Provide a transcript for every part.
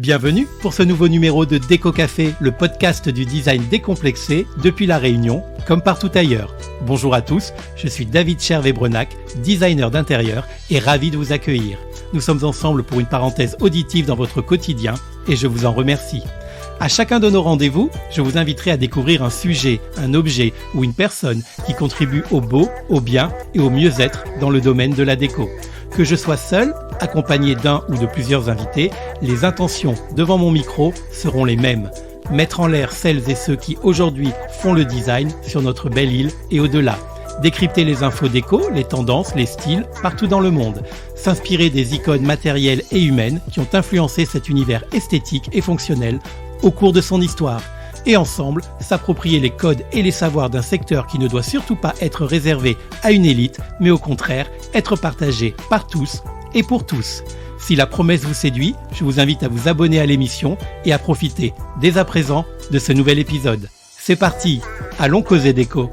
Bienvenue pour ce nouveau numéro de Déco Café, le podcast du design décomplexé depuis La Réunion, comme partout ailleurs. Bonjour à tous, je suis David Chervé-Brenac, designer d'intérieur et ravi de vous accueillir. Nous sommes ensemble pour une parenthèse auditive dans votre quotidien et je vous en remercie. À chacun de nos rendez-vous, je vous inviterai à découvrir un sujet, un objet ou une personne qui contribue au beau, au bien et au mieux-être dans le domaine de la déco. Que je sois seul, accompagné d'un ou de plusieurs invités, les intentions devant mon micro seront les mêmes. Mettre en l'air celles et ceux qui aujourd'hui font le design sur notre belle île et au-delà. Décrypter les infos déco, les tendances, les styles partout dans le monde. S'inspirer des icônes matérielles et humaines qui ont influencé cet univers esthétique et fonctionnel au cours de son histoire. Et ensemble, s'approprier les codes et les savoirs d'un secteur qui ne doit surtout pas être réservé à une élite, mais au contraire, être partagé par tous et pour tous. Si la promesse vous séduit, je vous invite à vous abonner à l'émission et à profiter dès à présent de ce nouvel épisode. C'est parti, allons causer déco.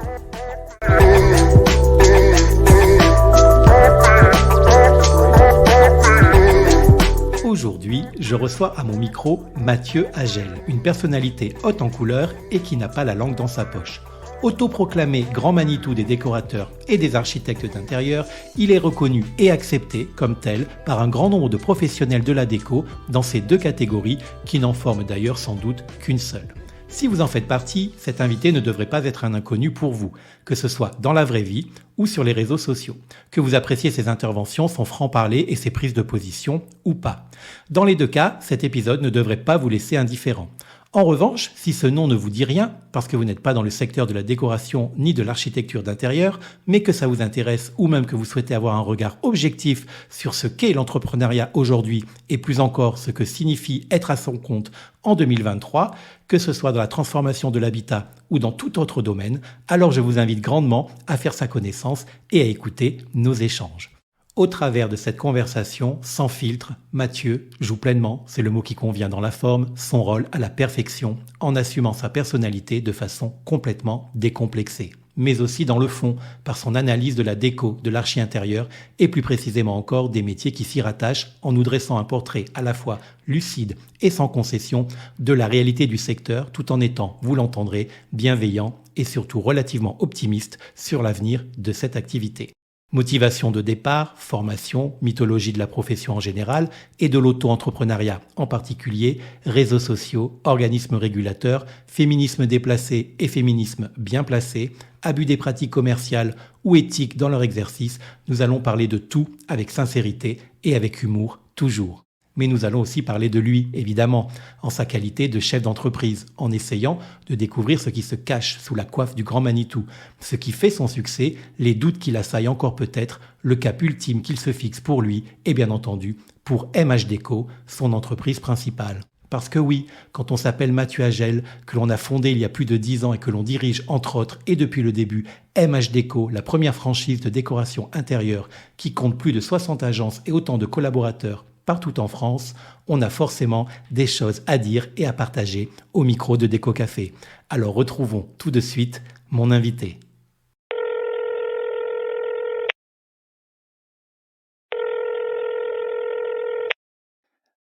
Aujourd'hui, je reçois à mon micro Mathieu Agel, une personnalité haute en couleur et qui n'a pas la langue dans sa poche. Autoproclamé grand Manitou des décorateurs et des architectes d'intérieur, il est reconnu et accepté comme tel par un grand nombre de professionnels de la déco dans ces deux catégories qui n'en forment d'ailleurs sans doute qu'une seule. Si vous en faites partie, cet invité ne devrait pas être un inconnu pour vous, que ce soit dans la vraie vie ou sur les réseaux sociaux. Que vous appréciez ses interventions, son franc-parler et ses prises de position ou pas. Dans les deux cas, cet épisode ne devrait pas vous laisser indifférent. En revanche, si ce nom ne vous dit rien, parce que vous n'êtes pas dans le secteur de la décoration ni de l'architecture d'intérieur, mais que ça vous intéresse ou même que vous souhaitez avoir un regard objectif sur ce qu'est l'entrepreneuriat aujourd'hui et plus encore ce que signifie être à son compte en 2023, que ce soit dans la transformation de l'habitat ou dans tout autre domaine, alors je vous invite grandement à faire sa connaissance et à écouter nos échanges. Au travers de cette conversation, sans filtre, Mathieu joue pleinement, c'est le mot qui convient dans la forme, son rôle à la perfection, en assumant sa personnalité de façon complètement décomplexée. Mais aussi dans le fond, par son analyse de la déco, de l'archi-intérieur, et plus précisément encore des métiers qui s'y rattachent, en nous dressant un portrait à la fois lucide et sans concession de la réalité du secteur, tout en étant, vous l'entendrez, bienveillant et surtout relativement optimiste sur l'avenir de cette activité. Motivation de départ, formation, mythologie de la profession en général et de l'auto-entrepreneuriat en particulier, réseaux sociaux, organismes régulateurs, féminisme déplacé et féminisme bien placé, abus des pratiques commerciales ou éthiques dans leur exercice, nous allons parler de tout avec sincérité et avec humour toujours. Mais nous allons aussi parler de lui, évidemment, en sa qualité de chef d'entreprise, en essayant de découvrir ce qui se cache sous la coiffe du grand Manitou, ce qui fait son succès, les doutes qui l'assaillent encore peut-être, le cap ultime qu'il se fixe pour lui et bien entendu pour MH Déco, son entreprise principale. Parce que oui, quand on s'appelle Mathieu Agel, que l'on a fondé il y a plus de 10 ans et que l'on dirige entre autres et depuis le début MH Déco, la première franchise de décoration intérieure qui compte plus de 60 agences et autant de collaborateurs partout en France, on a forcément des choses à dire et à partager au micro de Déco Café. Alors retrouvons tout de suite mon invité.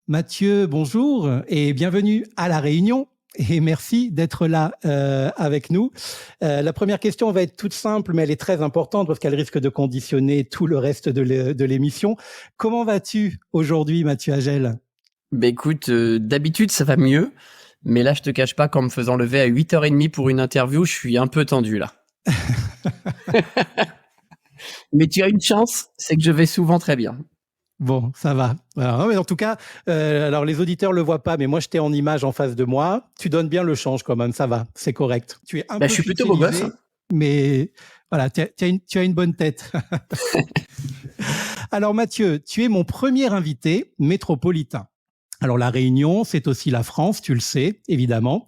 Mathieu, bonjour et bienvenue à La Réunion. Et merci d'être là avec nous. La première question va être toute simple, mais elle est très importante parce qu'elle risque de conditionner tout le reste de l'émission. Comment vas-tu aujourd'hui, Mathieu Agel ? Écoute, d'habitude ça va mieux, mais là je te cache pas qu'en me faisant lever à 8h30 pour une interview, je suis un peu tendu là. Mais tu as une chance, c'est que je vais souvent très bien. Bon, ça va. Alors, non, mais en tout cas, alors les auditeurs le voient pas, mais moi je t'ai en image en face de moi. Tu donnes bien le change quand même, ça va, c'est correct. Tu es un peu je suis plutôt beau gosse, hein. Mais voilà, tu as une bonne tête. Alors Mathieu, tu es mon premier invité métropolitain. Alors la Réunion, c'est aussi la France, tu le sais, évidemment.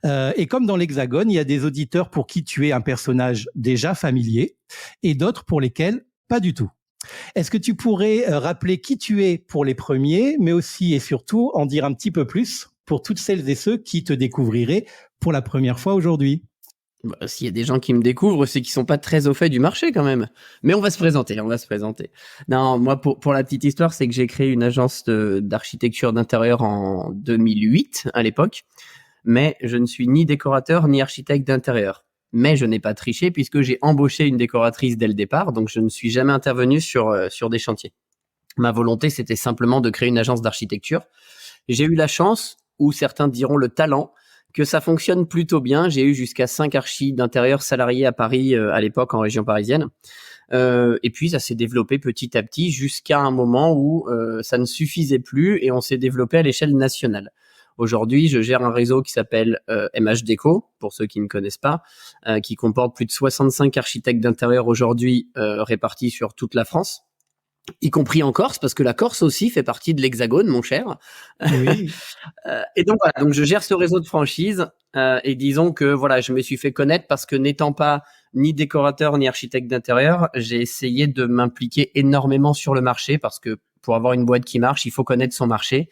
Et comme dans l'Hexagone, il y a des auditeurs pour qui tu es un personnage déjà familier et d'autres pour lesquels pas du tout. Est-ce que tu pourrais rappeler qui tu es pour les premiers, mais aussi et surtout en dire un petit peu plus pour toutes celles et ceux qui te découvriraient pour la première fois aujourd'hui ? Bah, s'il y a des gens qui me découvrent, c'est qu'ils sont pas très au fait du marché quand même. Mais on va se présenter. Non, moi, pour la petite histoire, c'est que j'ai créé une agence d'architecture d'intérieur en 2008 à l'époque. Mais je ne suis ni décorateur ni architecte d'intérieur. Mais je n'ai pas triché puisque j'ai embauché une décoratrice dès le départ, donc je ne suis jamais intervenu sur des chantiers. Ma volonté, c'était simplement de créer une agence d'architecture. J'ai eu la chance, ou certains diront le talent, que ça fonctionne plutôt bien. J'ai eu jusqu'à 5 archis d'intérieur salariés à Paris à l'époque en région parisienne. Et puis ça s'est développé petit à petit jusqu'à un moment où ça ne suffisait plus et on s'est développé à l'échelle nationale. Aujourd'hui, je gère un réseau qui s'appelle MH Déco, pour ceux qui ne connaissent pas, qui comporte plus de 65 architectes d'intérieur aujourd'hui répartis sur toute la France, y compris en Corse, parce que la Corse aussi fait partie de l'Hexagone, mon cher. Oui. Et donc voilà, donc je gère ce réseau de franchise et disons que voilà, je me suis fait connaître parce que n'étant pas ni décorateur ni architecte d'intérieur, j'ai essayé de m'impliquer énormément sur le marché parce que pour avoir une boîte qui marche, il faut connaître son marché.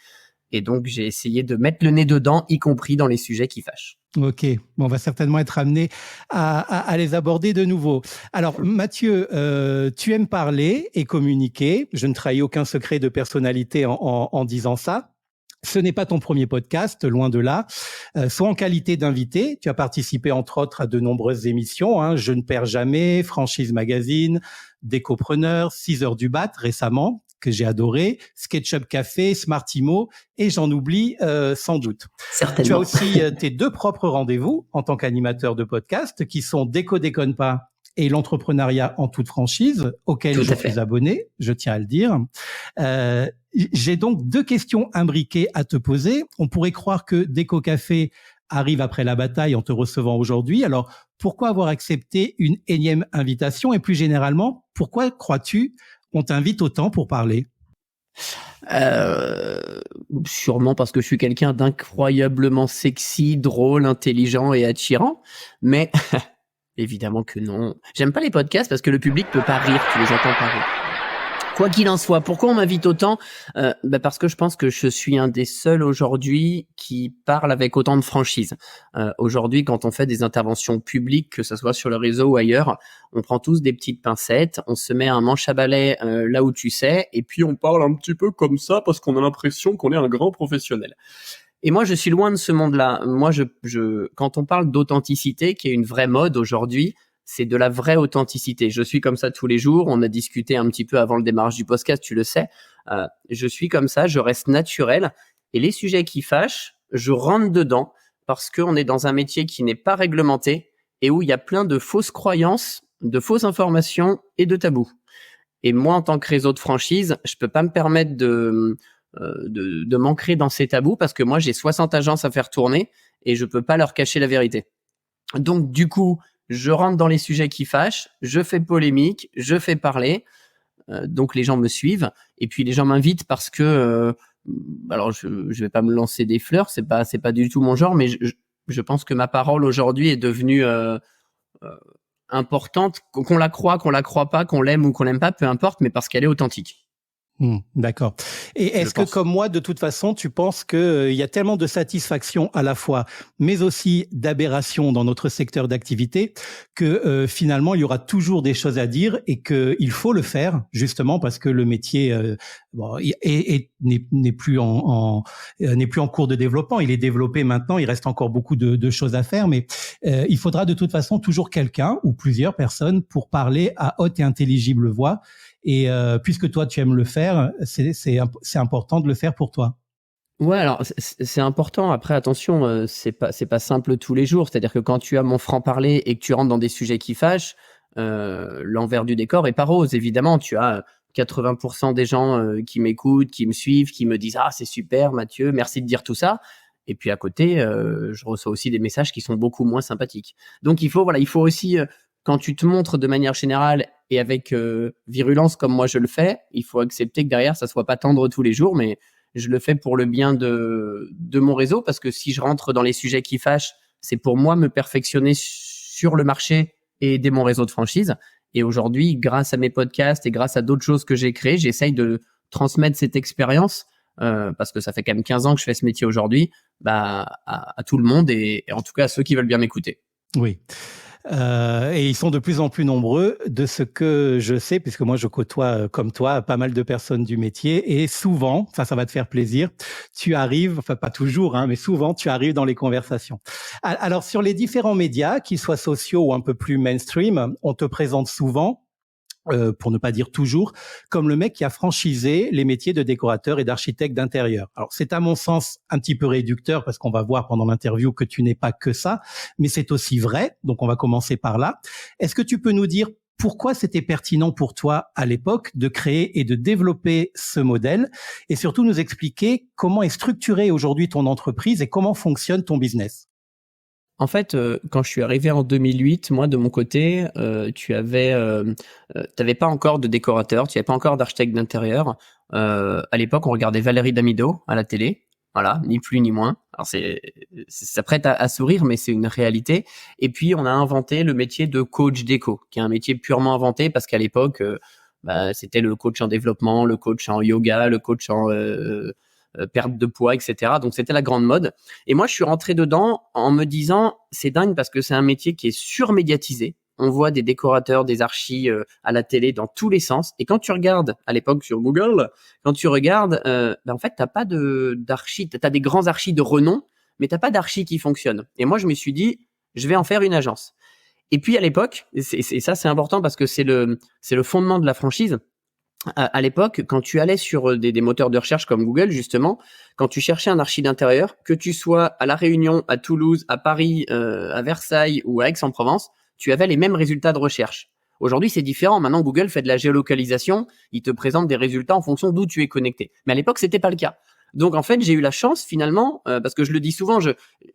Et donc, j'ai essayé de mettre le nez dedans, y compris dans les sujets qui fâchent. Ok, bon, on va certainement être amené à les aborder de nouveau. Alors, Mathieu, tu aimes parler et communiquer. Je ne trahis aucun secret de personnalité en disant ça. Ce n'est pas ton premier podcast, loin de là. Soit en qualité d'invité, tu as participé entre autres à de nombreuses émissions, hein, Je ne perds jamais, Franchise Magazine, Décopreneur, 6 heures du bat récemment, que j'ai adoré, SketchUp Café, Smartimo, et j'en oublie sans doute. Certainement. Tu as aussi tes 2 propres rendez-vous en tant qu'animateur de podcast, qui sont Déco déconne pas et l'entrepreneuriat en toute franchise, auquel je suis abonné, je tiens à le dire. J'ai donc 2 questions imbriquées à te poser. On pourrait croire que Déco Café arrive après la bataille en te recevant aujourd'hui. Alors, pourquoi avoir accepté une énième invitation? Et plus généralement, pourquoi crois-tu on t'invite autant pour parler? Sûrement parce que je suis quelqu'un d'incroyablement sexy, drôle, intelligent et attirant. Mais évidemment que non. J'aime pas les podcasts parce que le public peut pas rire, tu les entends pas rire. Quoi qu'il en soit, pourquoi on m'invite autant? Parce que je pense que je suis un des seuls aujourd'hui qui parle avec autant de franchise. Aujourd'hui, quand on fait des interventions publiques, que ce soit sur le réseau ou ailleurs, on prend tous des petites pincettes, on se met un manche à balai là où tu sais, et puis on parle un petit peu comme ça parce qu'on a l'impression qu'on est un grand professionnel. Et moi, je suis loin de ce monde-là. Moi, quand on parle d'authenticité, qui est une vraie mode aujourd'hui, c'est de la vraie authenticité. Je suis comme ça tous les jours. On a discuté un petit peu avant le démarrage du podcast, tu le sais. Je suis comme ça, je reste naturel. Et les sujets qui fâchent, je rentre dedans parce qu'on est dans un métier qui n'est pas réglementé et où il y a plein de fausses croyances, de fausses informations et de tabous. Et moi, en tant que réseau de franchise, je peux pas me permettre de m'ancrer dans ces tabous parce que moi, j'ai 60 agences à faire tourner et je peux pas leur cacher la vérité. Donc, du coup, je rentre dans les sujets qui fâchent, je fais polémique, je fais parler, donc les gens me suivent et puis les gens m'invitent parce que alors je vais pas me lancer des fleurs, c'est pas du tout mon genre, mais je pense que ma parole aujourd'hui est devenue importante, qu'on la croit pas, qu'on l'aime ou qu'on l'aime pas, peu importe, mais parce qu'elle est authentique. D'accord. Et est-ce que, comme moi, de toute façon, tu penses que il y a tellement de satisfaction à la fois, mais aussi d'aberration dans notre secteur d'activité, que finalement, il y aura toujours des choses à dire et que il faut le faire, justement, parce que le métier n'est plus en cours de développement. Il est développé maintenant. Il reste encore beaucoup de choses à faire, mais il faudra de toute façon toujours quelqu'un ou plusieurs personnes pour parler à haute et intelligible voix. Et puisque toi tu aimes le faire, c'est important de le faire pour toi. Ouais, alors c'est important. Après, attention, c'est pas simple tous les jours. C'est-à-dire que quand tu as mon franc-parler et que tu rentres dans des sujets qui fâchent, l'envers du décor est pas rose. Évidemment, tu as 80% des gens qui m'écoutent, qui me suivent, qui me disent ah c'est super Mathieu, merci de dire tout ça. Et puis à côté, je reçois aussi des messages qui sont beaucoup moins sympathiques. Donc il faut aussi quand tu te montres de manière générale et avec virulence comme moi je le fais, il faut accepter que derrière ça soit pas tendre tous les jours, mais je le fais pour le bien de mon réseau parce que si je rentre dans les sujets qui fâchent, c'est pour moi me perfectionner sur le marché et aider mon réseau de franchise. Et aujourd'hui, grâce à mes podcasts et grâce à d'autres choses que j'ai créées, j'essaye de transmettre cette expérience parce que ça fait quand même 15 ans que je fais ce métier aujourd'hui, à tout le monde et en tout cas à ceux qui veulent bien m'écouter. Oui. Et ils sont de plus en plus nombreux, de ce que je sais, puisque moi je côtoie comme toi pas mal de personnes du métier, et souvent, ça va te faire plaisir, tu arrives, enfin pas toujours, mais souvent tu arrives dans les conversations. Alors sur les différents médias, qu'ils soient sociaux ou un peu plus mainstream, on te présente souvent, pour ne pas dire toujours, comme le mec qui a franchisé les métiers de décorateur et d'architecte d'intérieur. Alors c'est à mon sens un petit peu réducteur parce qu'on va voir pendant l'interview que tu n'es pas que ça, mais c'est aussi vrai, donc on va commencer par là. Est-ce que tu peux nous dire pourquoi c'était pertinent pour toi à l'époque de créer et de développer ce modèle, et surtout nous expliquer comment est structurée aujourd'hui ton entreprise et comment fonctionne ton business? En fait, quand je suis arrivé en 2008, moi de mon côté, t'avais pas encore de décorateur, tu avais pas encore d'architecte d'intérieur. À l'époque, on regardait Valérie Damido à la télé, voilà, ni plus ni moins. Alors ça prête à sourire, mais c'est une réalité. Et puis on a inventé le métier de coach déco, qui est un métier purement inventé parce qu'à l'époque, c'était le coach en développement, le coach en yoga, le coach en perte de poids, etc. Donc c'était la grande mode. Et moi, je suis rentré dedans en me disant, c'est dingue parce que c'est un métier qui est surmédiatisé. On voit des décorateurs, des archis à la télé dans tous les sens. Et quand tu regardes, à l'époque sur Google, quand tu regardes, en fait, t'as pas d'archis. T'as des grands archis de renom, mais t'as pas d'archis qui fonctionnent. Et moi, je me suis dit, je vais en faire une agence. Et puis à l'époque, et ça c'est important parce que c'est le fondement de la franchise. À l'époque, quand tu allais sur des moteurs de recherche comme Google, justement, quand tu cherchais un archi d'intérieur, que tu sois à La Réunion, à Toulouse, à Paris, à Versailles ou à Aix-en-Provence, tu avais les mêmes résultats de recherche. Aujourd'hui, c'est différent. Maintenant, Google fait de la géolocalisation. Il te présente des résultats en fonction d'où tu es connecté. Mais à l'époque, c'était pas le cas. Donc, en fait, j'ai eu la chance, finalement, parce que je le dis souvent,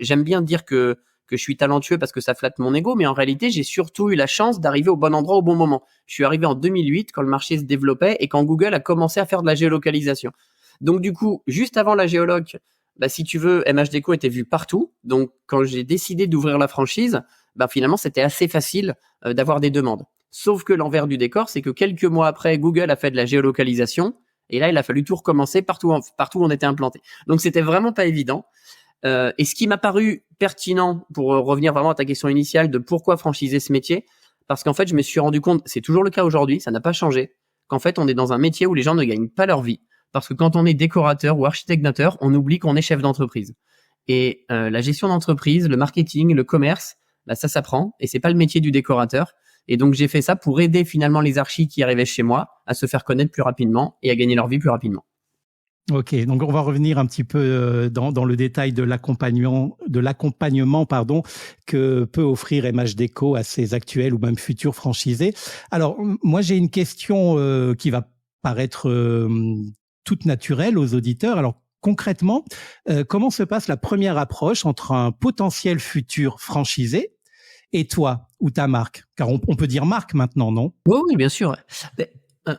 j'aime bien dire que je suis talentueux parce que ça flatte mon ego, mais en réalité, j'ai surtout eu la chance d'arriver au bon endroit au bon moment. Je suis arrivé en 2008 quand le marché se développait et quand Google a commencé à faire de la géolocalisation. Donc du coup, juste avant la géoloc, si tu veux, MH Déco était vu partout. Donc quand j'ai décidé d'ouvrir la franchise, finalement, c'était assez facile d'avoir des demandes. Sauf que l'envers du décor, c'est que quelques mois après, Google a fait de la géolocalisation et là, il a fallu tout recommencer partout où on était implanté. Donc c'était vraiment pas évident. Et ce qui m'a paru pertinent pour revenir vraiment à ta question initiale de pourquoi franchiser ce métier, parce qu'en fait, je me suis rendu compte, c'est toujours le cas aujourd'hui, ça n'a pas changé, qu'en fait, on est dans un métier où les gens ne gagnent pas leur vie. Parce que quand on est décorateur ou architecte d'intérieur, on oublie qu'on est chef d'entreprise. Et la gestion d'entreprise, le marketing, le commerce, ça s'apprend et c'est pas le métier du décorateur. Et donc, j'ai fait ça pour aider finalement les archis qui arrivaient chez moi à se faire connaître plus rapidement et à gagner leur vie plus rapidement. Ok, donc on va revenir un petit peu dans le détail de l'accompagnement, que peut offrir MH Déco à ses actuels ou même futurs franchisés. Alors moi j'ai une question qui va paraître toute naturelle aux auditeurs. Alors concrètement, comment se passe la première approche entre un potentiel futur franchisé et toi ou ta marque? Car on peut dire marque maintenant, non? Oui, bien sûr.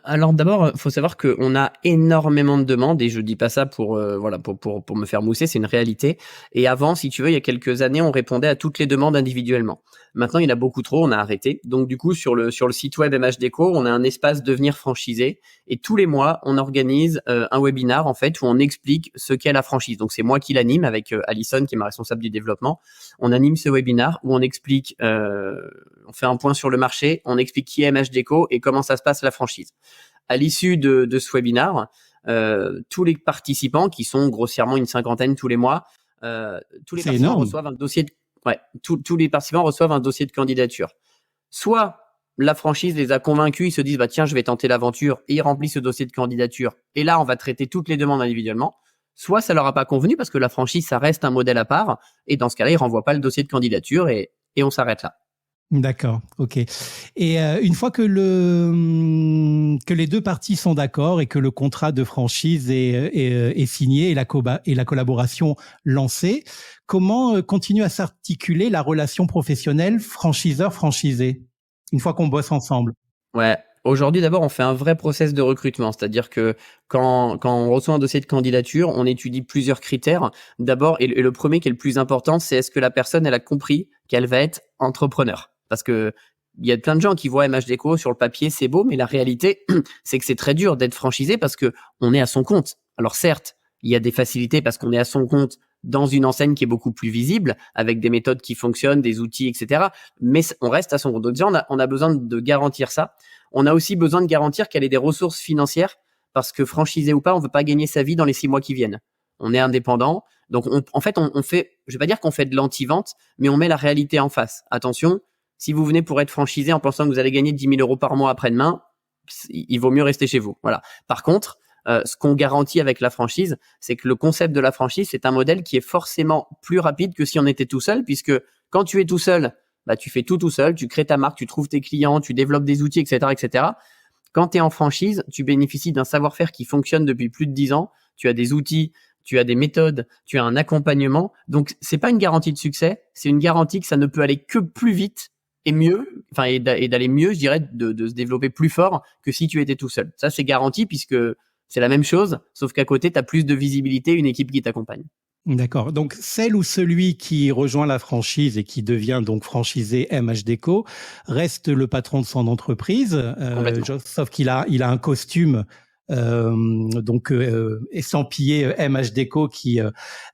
Alors d'abord, faut savoir qu'on a énormément de demandes et je dis pas ça pour me faire mousser, c'est une réalité. Et avant, si tu veux, il y a quelques années, on répondait à toutes les demandes individuellement. Maintenant, il y en a beaucoup trop, on a arrêté. Donc du coup, sur le site web MH Déco, on a un espace devenir franchisé et tous les mois, on organise un webinar en fait où on explique ce qu'est la franchise. Donc c'est moi qui l'anime avec Alison qui est ma responsable du développement. On anime ce webinar où on explique on fait un point sur le marché, on explique qui est MH Déco et comment ça se passe la franchise. À l'issue de ce webinar, tous les participants, qui sont grossièrement une cinquantaine tous les mois, tous les participants reçoivent un dossier tous les participants reçoivent un dossier de candidature. Soit la franchise les a convaincus, ils se disent tiens, je vais tenter l'aventure et ils remplissent ce dossier de candidature et là on va traiter toutes les demandes individuellement. Soit ça leur a pas convenu parce que la franchise ça reste un modèle à part et dans ce cas-là ils renvoient pas le dossier de candidature et on s'arrête là. D'accord, ok. Et une fois que les deux parties sont d'accord et que le contrat de franchise est signé et la collaboration lancée, comment continue à s'articuler la relation professionnelle franchiseur-franchisé une fois qu'on bosse ensemble? Ouais. Aujourd'hui, d'abord, on fait un vrai process de recrutement, c'est-à-dire que quand on reçoit un dossier de candidature, on étudie plusieurs critères. D'abord, et le premier qui est le plus important, c'est est-ce que la personne elle a compris qu'elle va être entrepreneur. Parce que il y a plein de gens qui voient MH Déco sur le papier, c'est beau, mais la réalité, c'est que c'est très dur d'être franchisé parce que on est à son compte. Alors certes, il y a des facilités parce qu'on est à son compte dans une enseigne qui est beaucoup plus visible, avec des méthodes qui fonctionnent, des outils, etc. Mais on reste à son compte. Donc déjà, on a besoin de garantir ça. On a aussi besoin de garantir qu'elle ait des ressources financières, parce que franchisé ou pas, on veut pas gagner sa vie dans les 6 mois qui viennent. On est indépendant. Donc, on fait, je vais pas dire qu'on fait de l'anti-vente, mais on met la réalité en face. Attention, si vous venez pour être franchisé en pensant que vous allez gagner 10 000 euros par mois après-demain, il vaut mieux rester chez vous. Voilà. Par contre, ce qu'on garantit avec la franchise, c'est que le concept de la franchise, c'est un modèle qui est forcément plus rapide que si on était tout seul, puisque quand tu es tout seul, tu fais tout seul, tu crées ta marque, tu trouves tes clients, tu développes des outils, etc., etc. Quand tu es en franchise, tu bénéficies d'un savoir-faire qui fonctionne depuis plus de 10 ans. Tu as des outils, tu as des méthodes, tu as un accompagnement. Donc, c'est pas une garantie de succès, c'est une garantie que ça ne peut aller que plus vite et mieux, et d'aller mieux, je dirais, de se développer plus fort que si tu étais tout seul. Ça, c'est garanti puisque c'est la même chose, sauf qu'à côté, tu as plus de visibilité, une équipe qui t'accompagne. D'accord. Donc, celle ou celui qui rejoint la franchise et qui devient donc franchisé MH Déco reste le patron de son entreprise, sauf qu'il a un costume estampillé MH Déco qui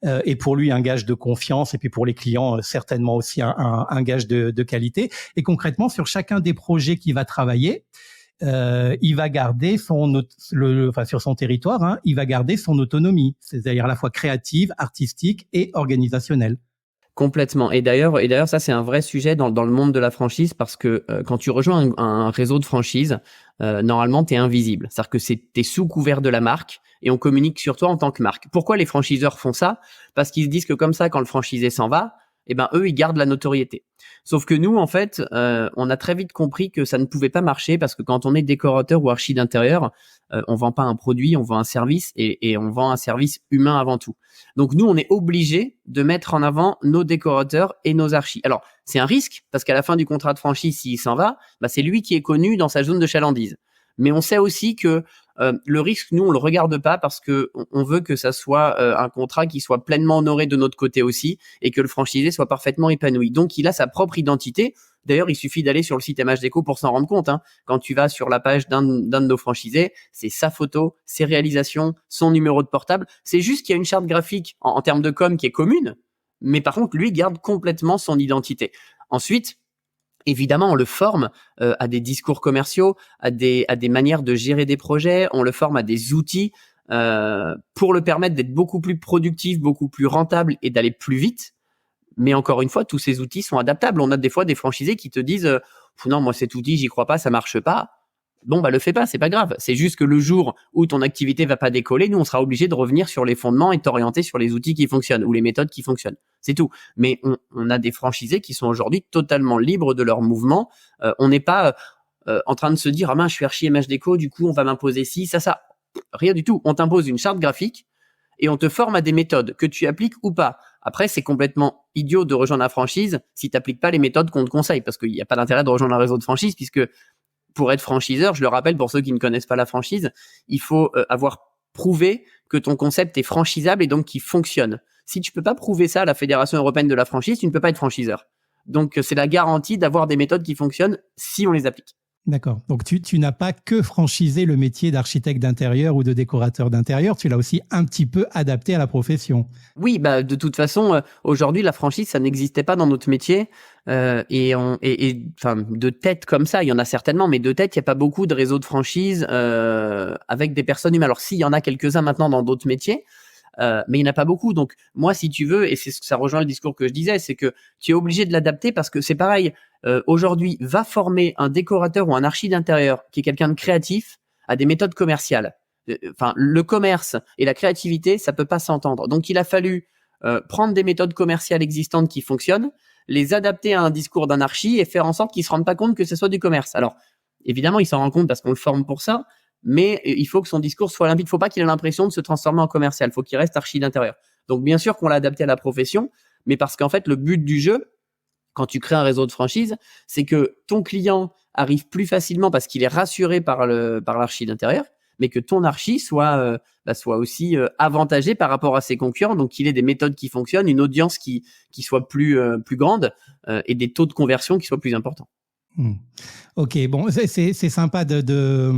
est pour lui un gage de confiance et puis pour les clients certainement aussi un gage de qualité. Et concrètement, sur chacun des projets qu'il va travailler, il va garder sur son territoire, il va garder son autonomie, c'est-à-dire à la fois créative, artistique et organisationnelle. Complètement. Et d'ailleurs, ça c'est un vrai sujet dans le monde de la franchise parce que quand tu rejoins un réseau de franchise, normalement t'es invisible. C'est-à-dire que t'es sous couvert de la marque et on communique sur toi en tant que marque. Pourquoi les franchiseurs font ça ? Parce qu'ils se disent que comme ça, quand le franchisé s'en va, eux, ils gardent la notoriété. Sauf que nous, en fait, on a très vite compris que ça ne pouvait pas marcher parce que quand on est décorateur ou archi d'intérieur, on vend pas un produit, on vend un service et on vend un service humain avant tout. Donc nous, on est obligé de mettre en avant nos décorateurs et nos archis. Alors, c'est un risque parce qu'à la fin du contrat de franchise, s'il s'en va, c'est lui qui est connu dans sa zone de chalandise. Mais on sait aussi que le risque, nous, on le regarde pas parce que on veut que ça soit un contrat qui soit pleinement honoré de notre côté aussi et que le franchisé soit parfaitement épanoui. Donc, il a sa propre identité. D'ailleurs, il suffit d'aller sur le site MH Déco pour s'en rendre compte. Quand tu vas sur la page d'un de nos franchisés, c'est sa photo, ses réalisations, son numéro de portable. C'est juste qu'il y a une charte graphique en termes de com qui est commune, mais par contre, lui garde complètement son identité. Ensuite, évidemment, on le forme à des discours commerciaux, à des manières de gérer des projets. On le forme à des outils pour le permettre d'être beaucoup plus productif, beaucoup plus rentable et d'aller plus vite. Mais encore une fois, tous ces outils sont adaptables. On a des fois des franchisés qui te disent non, moi cet outil, j'y crois pas, ça marche pas. Bon, le fais pas, c'est pas grave. C'est juste que le jour où ton activité va pas décoller, nous, on sera obligé de revenir sur les fondements et t'orienter sur les outils qui fonctionnent ou les méthodes qui fonctionnent. C'est tout. Mais on a des franchisés qui sont aujourd'hui totalement libres de leur mouvement. On n'est pas en train de se dire, je suis archi MH Déco, du coup, on va m'imposer ci, ça. Rien du tout. On t'impose une charte graphique et on te forme à des méthodes que tu appliques ou pas. Après, c'est complètement idiot de rejoindre la franchise si tu n'appliques pas les méthodes qu'on te conseille, parce qu'il n'y a pas d'intérêt de rejoindre un réseau de franchise, puisque pour être franchiseur, je le rappelle pour ceux qui ne connaissent pas la franchise, il faut avoir prouvé que ton concept est franchisable et donc qu'il fonctionne. Si tu peux pas prouver ça à la Fédération européenne de la franchise, tu ne peux pas être franchiseur. Donc, c'est la garantie d'avoir des méthodes qui fonctionnent si on les applique. D'accord. Donc, tu n'as pas que franchisé le métier d'architecte d'intérieur ou de décorateur d'intérieur, tu l'as aussi un petit peu adapté à la profession. Oui, de toute façon, aujourd'hui, la franchise, ça n'existait pas dans notre métier. De tête comme ça, il y en a certainement, mais de tête, il n'y a pas beaucoup de réseaux de franchise avec des personnes humaines. Alors, si, il y en a quelques-uns maintenant dans d'autres métiers, mais il n'y en a pas beaucoup. Donc, moi, si tu veux, et ça rejoint le discours que je disais, c'est que tu es obligé de l'adapter parce que c'est pareil. Aujourd'hui, va former un décorateur ou un archi d'intérieur qui est quelqu'un de créatif à des méthodes commerciales. Le commerce et la créativité, ça peut pas s'entendre. Donc, il a fallu prendre des méthodes commerciales existantes qui fonctionnent, les adapter à un discours d'un archi et faire en sorte qu'il se rende pas compte que ce soit du commerce. Alors, évidemment, il s'en rend compte parce qu'on le forme pour ça, mais il faut que son discours soit limpide. Il faut pas qu'il ait l'impression de se transformer en commercial. Il faut qu'il reste archi d'intérieur. Donc, bien sûr qu'on l'a adapté à la profession, mais parce qu'en fait, le but du jeu, quand tu crées un réseau de franchise, c'est que ton client arrive plus facilement parce qu'il est rassuré par l'archi d'intérieur, mais que ton archi soit aussi avantagé par rapport à ses concurrents, donc qu'il ait des méthodes qui fonctionnent, une audience qui soit plus grande et des taux de conversion qui soient plus importants. Ok, bon, c'est sympa de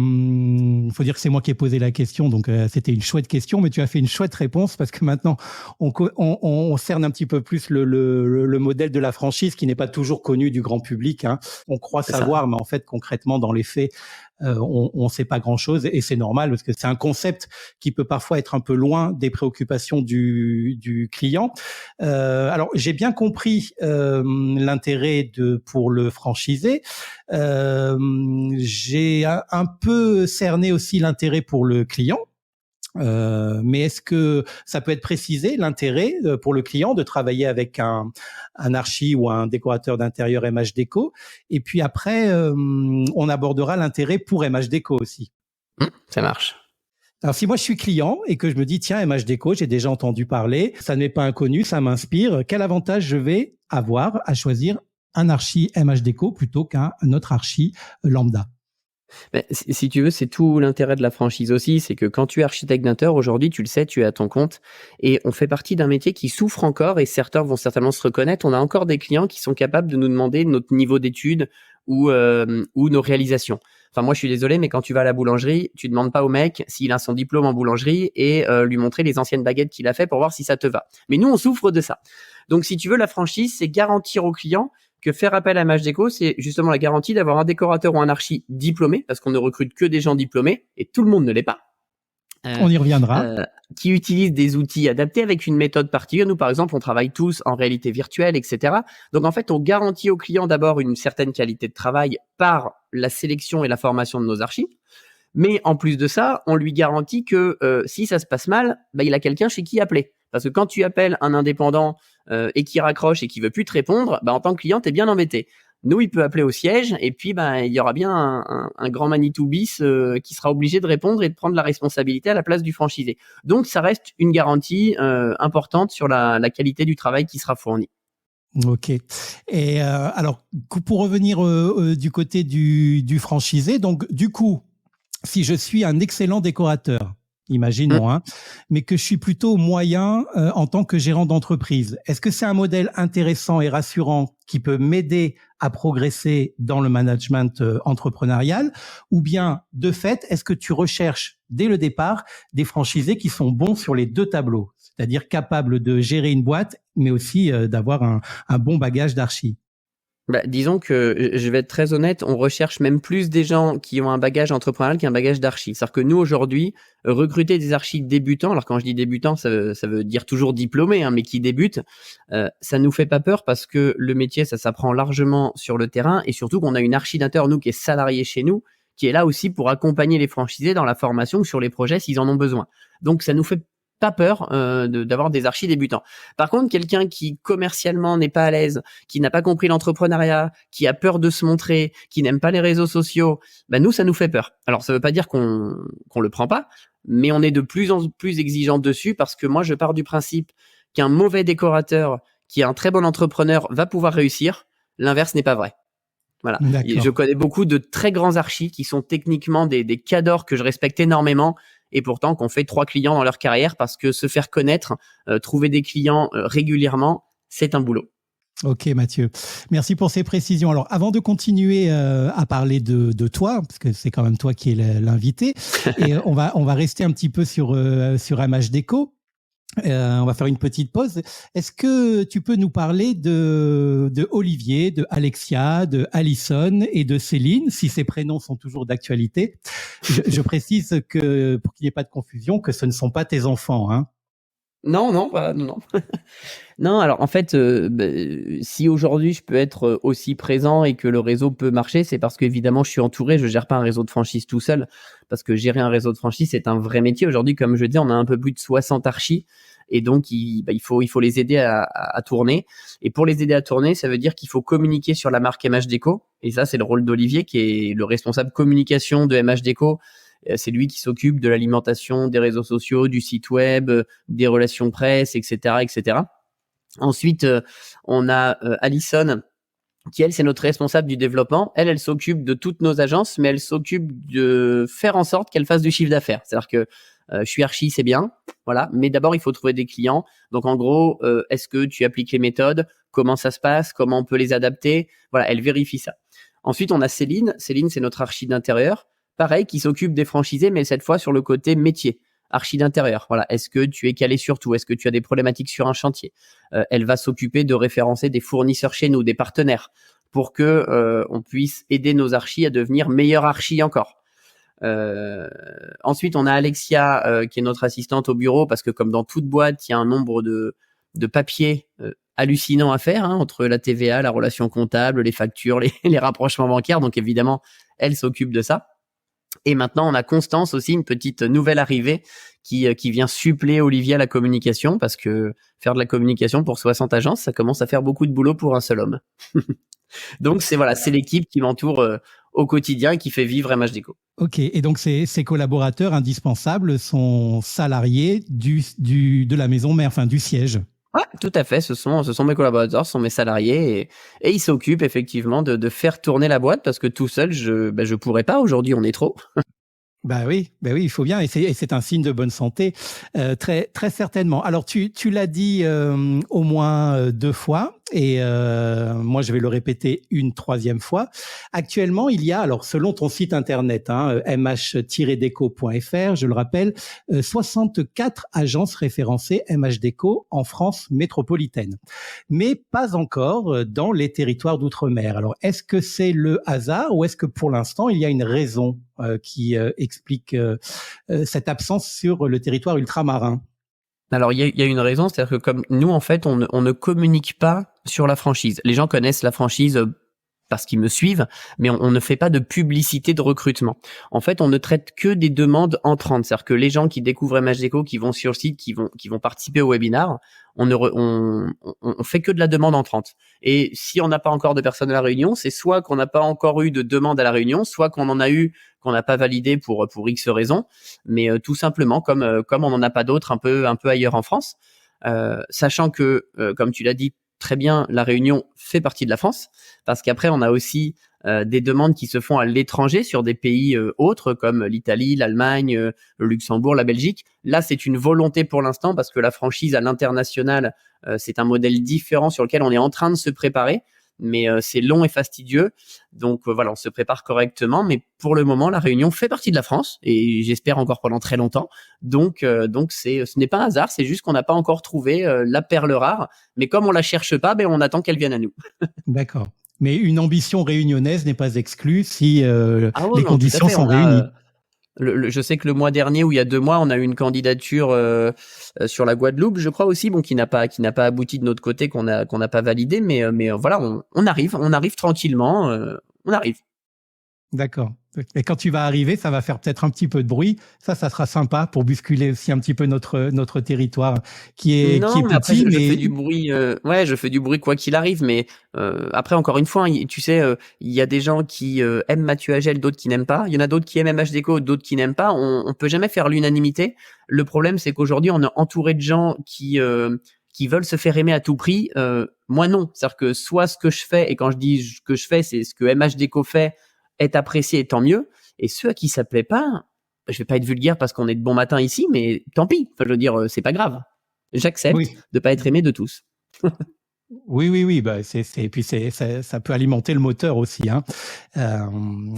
faut dire que c'est moi qui ai posé la question, donc c'était une chouette question, mais tu as fait une chouette réponse parce que maintenant on cerne un petit peu plus le modèle de la franchise qui n'est pas toujours connu du grand public, hein. On croit savoir, mais en fait concrètement dans les faits, on sait pas grand-chose et c'est normal parce que c'est un concept qui peut parfois être un peu loin des préoccupations du client. Alors j'ai bien compris l'intérêt pour le franchisé. J'ai un peu cerné aussi l'intérêt pour le client. Mais est-ce que ça peut être précisé l'intérêt pour le client de travailler avec un archi ou un décorateur d'intérieur MH Déco? Et puis après, on abordera l'intérêt pour MH Déco aussi. Ça marche. Alors si moi je suis client et que je me dis tiens MH Déco, j'ai déjà entendu parler, ça ne m'est pas inconnu, ça m'inspire, quel avantage je vais avoir à choisir un archi MH Déco plutôt qu'un autre archi lambda? Mais si tu veux, c'est tout l'intérêt de la franchise aussi, c'est que quand tu es architecte d'intérieur, aujourd'hui, tu le sais, tu es à ton compte et on fait partie d'un métier qui souffre encore et certains vont certainement se reconnaître. On a encore des clients qui sont capables de nous demander notre niveau d'études ou nos réalisations. Enfin, moi, je suis désolé, mais quand tu vas à la boulangerie, tu demandes pas au mec s'il a son diplôme en boulangerie et lui montrer les anciennes baguettes qu'il a fait pour voir si ça te va. Mais nous, on souffre de ça. Donc, si tu veux, la franchise, c'est garantir au client que faire appel à MH Déco, c'est justement la garantie d'avoir un décorateur ou un archi diplômé, parce qu'on ne recrute que des gens diplômés, et tout le monde ne l'est pas. On y reviendra. Qui utilisent des outils adaptés avec une méthode particulière. Nous, par exemple, on travaille tous en réalité virtuelle, etc. Donc, en fait, on garantit au client d'abord une certaine qualité de travail par la sélection et la formation de nos archis. Mais en plus de ça, on lui garantit que si ça se passe mal, il a quelqu'un chez qui appeler. Parce que quand tu appelles un indépendant et qui raccroche et qui veut plus te répondre, en tant que client, t'es bien embêté. Nous, il peut appeler au siège et puis il y aura bien un grand Manitou bis qui sera obligé de répondre et de prendre la responsabilité à la place du franchisé. Donc, ça reste une garantie importante sur la qualité du travail qui sera fourni. Ok. Et alors, pour revenir du côté du franchisé, donc du coup, si je suis un excellent décorateur, imaginons, mais que je suis plutôt moyen en tant que gérant d'entreprise, est-ce que c'est un modèle intéressant et rassurant qui peut m'aider à progresser dans le management entrepreneurial, ou bien de fait, est-ce que tu recherches dès le départ des franchisés qui sont bons sur les deux tableaux, c'est-à-dire capables de gérer une boîte, mais aussi d'avoir un bon bagage d'archi? Disons que je vais être très honnête, on recherche même plus des gens qui ont un bagage entrepreneurial qu'un bagage d'archi. C'est-à-dire que nous, aujourd'hui, recruter des archis débutants, alors quand je dis débutants, ça veut dire toujours diplômés, mais qui débutent, ça nous fait pas peur parce que le métier, ça s'apprend largement sur le terrain et surtout qu'on a une archi d'intérieur, nous, qui est salariée chez nous, qui est là aussi pour accompagner les franchisés dans la formation sur les projets s'ils en ont besoin. Donc, ça nous fait pas peur d'avoir des archis débutants. Par contre, quelqu'un qui commercialement n'est pas à l'aise, qui n'a pas compris l'entrepreneuriat, qui a peur de se montrer, qui n'aime pas les réseaux sociaux, nous, ça nous fait peur. Alors, ça veut pas dire qu'on le prend pas, mais on est de plus en plus exigeant dessus parce que moi, je pars du principe qu'un mauvais décorateur qui est un très bon entrepreneur va pouvoir réussir. L'inverse n'est pas vrai. Voilà. Et je connais beaucoup de très grands archis qui sont techniquement des cadors que je respecte énormément et pourtant qu'on fait 3 clients dans leur carrière parce que se faire connaître, trouver des clients régulièrement, c'est un boulot. Ok Mathieu, merci pour ces précisions. Alors avant de continuer à parler de toi, parce que c'est quand même toi qui es l'invité, et on va rester un petit peu sur MH Déco. On va faire une petite pause. Est-ce que tu peux nous parler de Olivier, de Alexia, de Alison et de Céline, si ces prénoms sont toujours d'actualité? Je précise que, pour qu'il n'y ait pas de confusion, que ce ne sont pas tes enfants, hein. Non. Non, alors en fait, si aujourd'hui je peux être aussi présent et que le réseau peut marcher, c'est parce qu'évidemment je suis entouré, je gère pas un réseau de franchise tout seul, parce que gérer un réseau de franchise, c'est un vrai métier. Aujourd'hui, comme je dis, on a un peu plus de 60 archis, et donc il faut les aider à tourner. Et pour les aider à tourner, ça veut dire qu'il faut communiquer sur la marque MH Déco, et ça c'est le rôle d'Olivier, qui est le responsable communication de MH Déco. C'est lui qui s'occupe de l'alimentation des réseaux sociaux, du site web, des relations presse, etc., etc. Ensuite, on a Alison, qui elle, c'est notre responsable du développement. Elle s'occupe de toutes nos agences, mais elle s'occupe de faire en sorte qu'elles fassent du chiffre d'affaires. C'est-à-dire que je suis archi, c'est bien, voilà, mais d'abord il faut trouver des clients. Donc en gros, est-ce que tu appliques les méthodes? Comment ça se passe? Comment on peut les adapter? Voilà, elle vérifie ça. Ensuite, on a Céline. Céline, c'est notre archi d'intérieur. pareil, qui s'occupe des franchisés, mais cette fois sur le côté métier. Archi d'intérieur, voilà. Est-ce que tu es calé sur tout? Est-ce que tu as des problématiques sur un chantier? Elle va s'occuper de référencer des fournisseurs chez nous, des partenaires, pour que on puisse aider nos archis à devenir meilleurs archis encore. Ensuite, on a Alexia qui est notre assistante au bureau, parce que comme dans toute boîte, il y a un nombre de papiers hallucinants à faire, entre la TVA, la relation comptable, les factures, les rapprochements bancaires. Donc évidemment, elle s'occupe de ça. Et maintenant, on a Constance aussi, une petite nouvelle arrivée qui vient suppléer Olivier à la communication, parce que faire de la communication pour 60 agences, ça commence à faire beaucoup de boulot pour un seul homme. Donc c'est l'équipe qui m'entoure au quotidien et qui fait vivre MHDeco. Ok, et donc ces collaborateurs indispensables sont salariés de la maison mère, enfin du siège. Ouais, tout à fait. Ce sont mes collaborateurs, ce sont mes salariés, et ils s'occupent effectivement de faire tourner la boîte, parce que tout seul, je pourrais pas. Aujourd'hui, on est trop. Bah oui, il faut bien, et c'est un signe de bonne santé, très très certainement. Alors tu l'as dit au moins 2 fois, et moi je vais le répéter une 3e fois. Actuellement, il y a, alors selon ton site internet, mh-deco.fr, je le rappelle, 64 agences référencées MHDeco en France métropolitaine, mais pas encore dans les territoires d'outre-mer. Alors est-ce que c'est le hasard, ou est-ce que pour l'instant il y a une raison qui explique cette absence sur le territoire ultramarin? Alors, il y a une raison, c'est-à-dire que comme nous, en fait, on ne communique pas sur la franchise. Les gens connaissent la franchise parce qu'ils me suivent, mais on ne fait pas de publicité de recrutement. En fait, on ne traite que des demandes entrantes. C'est-à-dire que les gens qui découvrent MHDeco, qui vont sur le site, qui vont participer au webinar, on fait que de la demande entrante. Et si on n'a pas encore de personnes à la réunion, c'est soit qu'on n'a pas encore eu de demande à la réunion, soit qu'on en a eu, qu'on n'a pas validé pour X raisons, mais tout simplement comme on n'en a pas d'autres un peu ailleurs en France, sachant que comme tu l'as dit très bien, la Réunion fait partie de la France, parce qu'après on a aussi des demandes qui se font à l'étranger sur des pays autres comme l'Italie, l'Allemagne, le Luxembourg, la Belgique. Là, c'est une volonté pour l'instant, parce que la franchise à l'international, c'est un modèle différent sur lequel on est en train de se préparer, mais c'est long et fastidieux. Donc voilà, on se prépare correctement, mais pour le moment, la Réunion fait partie de la France, et j'espère encore pendant très longtemps. Donc ce n'est pas un hasard, c'est juste qu'on n'a pas encore trouvé la perle rare, mais comme on la cherche pas, on attend qu'elle vienne à nous. D'accord. Mais une ambition réunionnaise n'est pas exclue si les conditions sont réunies. réunies. Je sais que le mois dernier, ou il y a 2 mois, on a eu une candidature sur la Guadeloupe, je crois aussi, qui n'a pas abouti de notre côté, qu'on n'a pas validé, mais voilà, on arrive tranquillement, on arrive. D'accord. Et quand tu vas arriver, ça va faire peut-être un petit peu de bruit. Ça sera sympa pour bousculer aussi un petit peu notre territoire qui est petit. Après, je fais du bruit. Je fais du bruit quoi qu'il arrive. Mais après, encore une fois, tu sais, il y a des gens qui aiment Mathieu Hagel, d'autres qui n'aiment pas. Il y en a d'autres qui aiment MHDeco, d'autres qui n'aiment pas. On peut jamais faire l'unanimité. Le problème, c'est qu'aujourd'hui, on est entouré de gens qui veulent se faire aimer à tout prix. Moi, non. C'est-à-dire que soit ce que je fais, et quand je dis ce que je fais, c'est ce que MHDeco fait, est apprécié, et tant mieux. Et ceux à qui ça plaît pas, je vais pas être vulgaire parce qu'on est de bon matin ici, mais tant pis. Enfin, je veux dire, c'est pas grave. J'accepte de pas être aimé de tous. Oui. Bah, et puis ça peut alimenter le moteur aussi,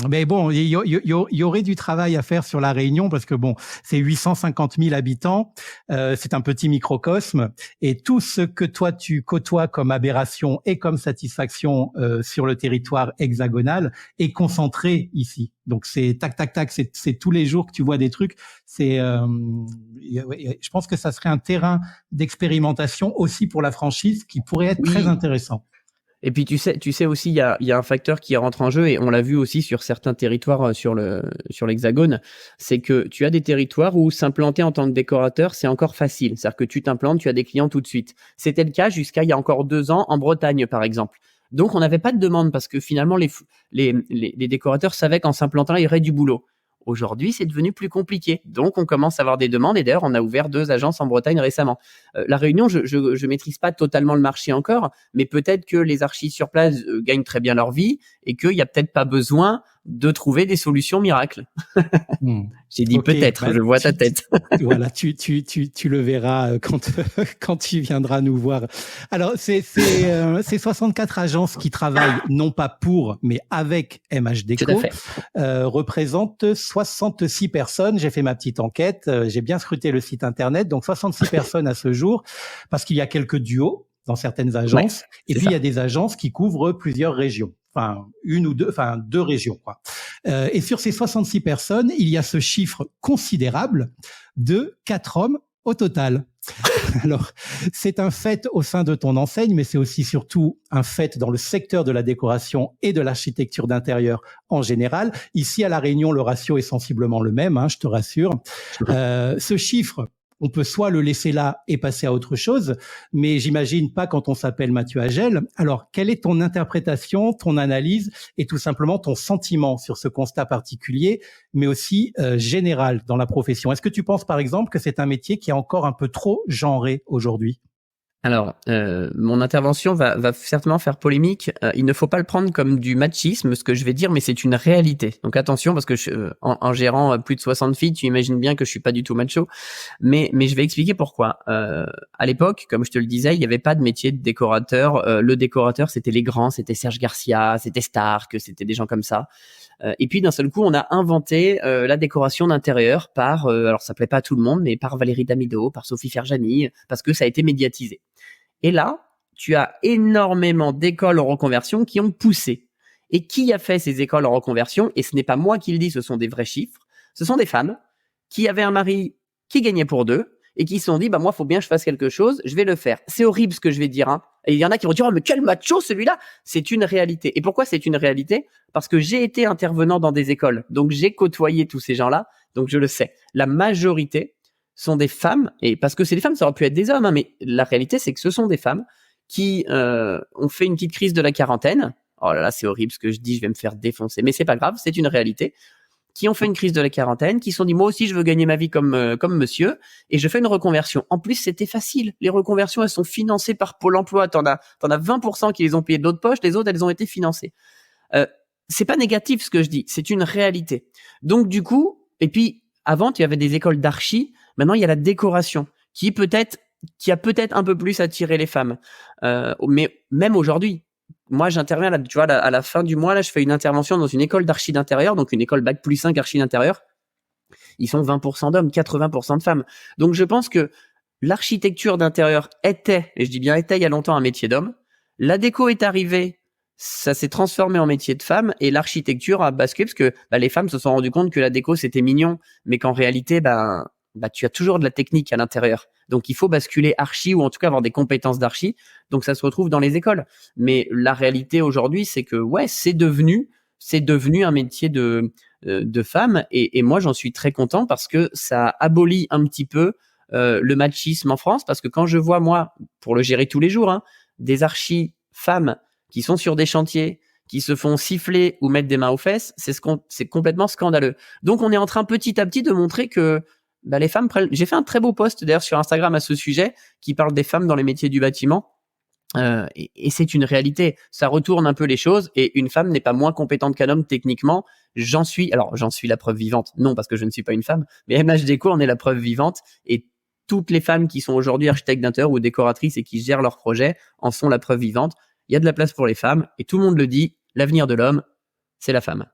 mais bon, il y aurait du travail à faire sur la Réunion, parce que bon, c'est 850 000 habitants, c'est un petit microcosme, et tout ce que toi tu côtoies comme aberration et comme satisfaction sur le territoire hexagonal est concentré ici. Donc c'est tac, c'est tous les jours que tu vois des trucs. Je pense que ça serait un terrain d'expérimentation aussi pour la franchise qui pourrait être très intéressant. Et puis tu sais aussi, il y a un facteur qui rentre en jeu, et on l'a vu aussi sur certains territoires sur l'Hexagone, c'est que tu as des territoires où s'implanter en tant que décorateur, c'est encore facile. C'est-à-dire que tu t'implantes, tu as des clients tout de suite. C'était le cas jusqu'à il y a encore 2 ans en Bretagne, par exemple. Donc on n'avait pas de demande, parce que finalement les décorateurs savaient qu'en s'implantant, il y aurait du boulot. Aujourd'hui, c'est devenu plus compliqué. Donc, on commence à avoir des demandes, et d'ailleurs, on a ouvert 2 agences en Bretagne récemment. La Réunion, je maîtrise pas totalement le marché encore, mais peut-être que les archis sur place gagnent très bien leur vie, et qu'il y a peut-être pas besoin de trouver des solutions miracles. J'ai dit okay, peut-être, je vois ta tête. Voilà, tu le verras quand tu viendras nous voir. Alors, c'est 64 agences qui travaillent non pas pour, mais avec MHDeco. Tout à fait. Représentent 66 personnes. J'ai fait ma petite enquête, j'ai bien scruté le site internet, donc 66 personnes à ce jour, parce qu'il y a quelques duos dans certaines agences, et puis il y a des agences qui couvrent plusieurs régions. Deux régions, quoi. Et sur ces 66 personnes, il y a ce chiffre considérable de 4 hommes au total. Alors, c'est un fait au sein de ton enseigne, mais c'est aussi surtout un fait dans le secteur de la décoration et de l'architecture d'intérieur en général. Ici, à La Réunion, le ratio est sensiblement le même, je te rassure. Ce chiffre, on peut soit le laisser là et passer à autre chose, mais j'imagine pas quand on s'appelle Mathieu Agel. Alors, quelle est ton interprétation, ton analyse et tout simplement ton sentiment sur ce constat particulier, mais aussi général dans la profession? Est-ce que tu penses, par exemple, que c'est un métier qui est encore un peu trop genré aujourd'hui? Alors, mon intervention va certainement faire polémique. Il ne faut pas le prendre comme du machisme, ce que je vais dire, mais c'est une réalité. Donc attention, parce que en gérant plus de 60 filles, tu imagines bien que je suis pas du tout macho. Mais je vais expliquer pourquoi. À l'époque, comme je te le disais, il n'y avait pas de métier de décorateur. Le décorateur, c'était les grands, c'était Serge Garcia, c'était Stark, c'était des gens comme ça. Et puis d'un seul coup, on a inventé la décoration d'intérieur par, alors ça plaît pas à tout le monde, mais par Valérie Damido, par Sophie Ferjani, parce que ça a été médiatisé. Et là, tu as énormément d'écoles en reconversion qui ont poussé. Et qui a fait ces écoles en reconversion? Et ce n'est pas moi qui le dis, ce sont des vrais chiffres. Ce sont des femmes qui avaient un mari qui gagnait pour deux et qui se sont dit, moi, faut bien que je fasse quelque chose, je vais le faire. C'est horrible ce que je vais dire, Et il y en a qui vont dire, oh, mais quel macho celui-là! C'est une réalité. Et pourquoi c'est une réalité? Parce que j'ai été intervenant dans des écoles. Donc, j'ai côtoyé tous ces gens-là. Donc, je le sais. La majorité sont des femmes, et parce que c'est des femmes, ça aurait pu être des hommes, mais la réalité, c'est que ce sont des femmes qui ont fait une petite crise de la quarantaine. Oh là là, c'est horrible ce que je dis, je vais me faire défoncer. Mais c'est pas grave, c'est une réalité. Qui ont fait une crise de la quarantaine, qui se sont dit, moi aussi, je veux gagner ma vie comme monsieur, et je fais une reconversion. En plus, c'était facile. Les reconversions, elles sont financées par Pôle emploi. T'en as 20% qui les ont payées de l'autre poche, les autres, elles ont été financées. C'est pas négatif ce que je dis, c'est une réalité. Donc, du coup, et puis, avant, tu avais des écoles d'archi. Maintenant, il y a la décoration qui a peut-être un peu plus attiré les femmes. Mais même aujourd'hui, moi, j'interviens là, tu vois, à la fin du mois, là, je fais une intervention dans une école d'archi d'intérieur, donc une école bac+5 archi d'intérieur. Ils sont 20% d'hommes, 80% de femmes. Donc, je pense que l'architecture d'intérieur était, et je dis bien était il y a longtemps, un métier d'homme. La déco est arrivée, ça s'est transformé en métier de femme, et l'architecture a basculé parce que les femmes se sont rendues compte que la déco c'était mignon, mais qu'en réalité, tu as toujours de la technique à l'intérieur. Donc, il faut basculer archi ou en tout cas avoir des compétences d'archi. Donc, ça se retrouve dans les écoles. Mais la réalité aujourd'hui, c'est que, c'est devenu un métier de femme. Et moi, j'en suis très content parce que ça abolit un petit peu le machisme en France. Parce que quand je vois, moi, pour le gérer tous les jours, des archis femmes qui sont sur des chantiers, qui se font siffler ou mettre des mains aux fesses, c'est complètement scandaleux. Donc, on est en train petit à petit de montrer que les femmes j'ai fait un très beau post d'ailleurs sur Instagram à ce sujet qui parle des femmes dans les métiers du bâtiment et c'est une réalité, ça retourne un peu les choses et une femme n'est pas moins compétente qu'un homme techniquement. J'en suis la preuve vivante, non parce que je ne suis pas une femme, mais MHDeco en est la preuve vivante et toutes les femmes qui sont aujourd'hui architectes d'intérieur ou décoratrices et qui gèrent leurs projets en sont la preuve vivante. Il y a de la place pour les femmes et tout le monde le dit, l'avenir de l'homme c'est la femme.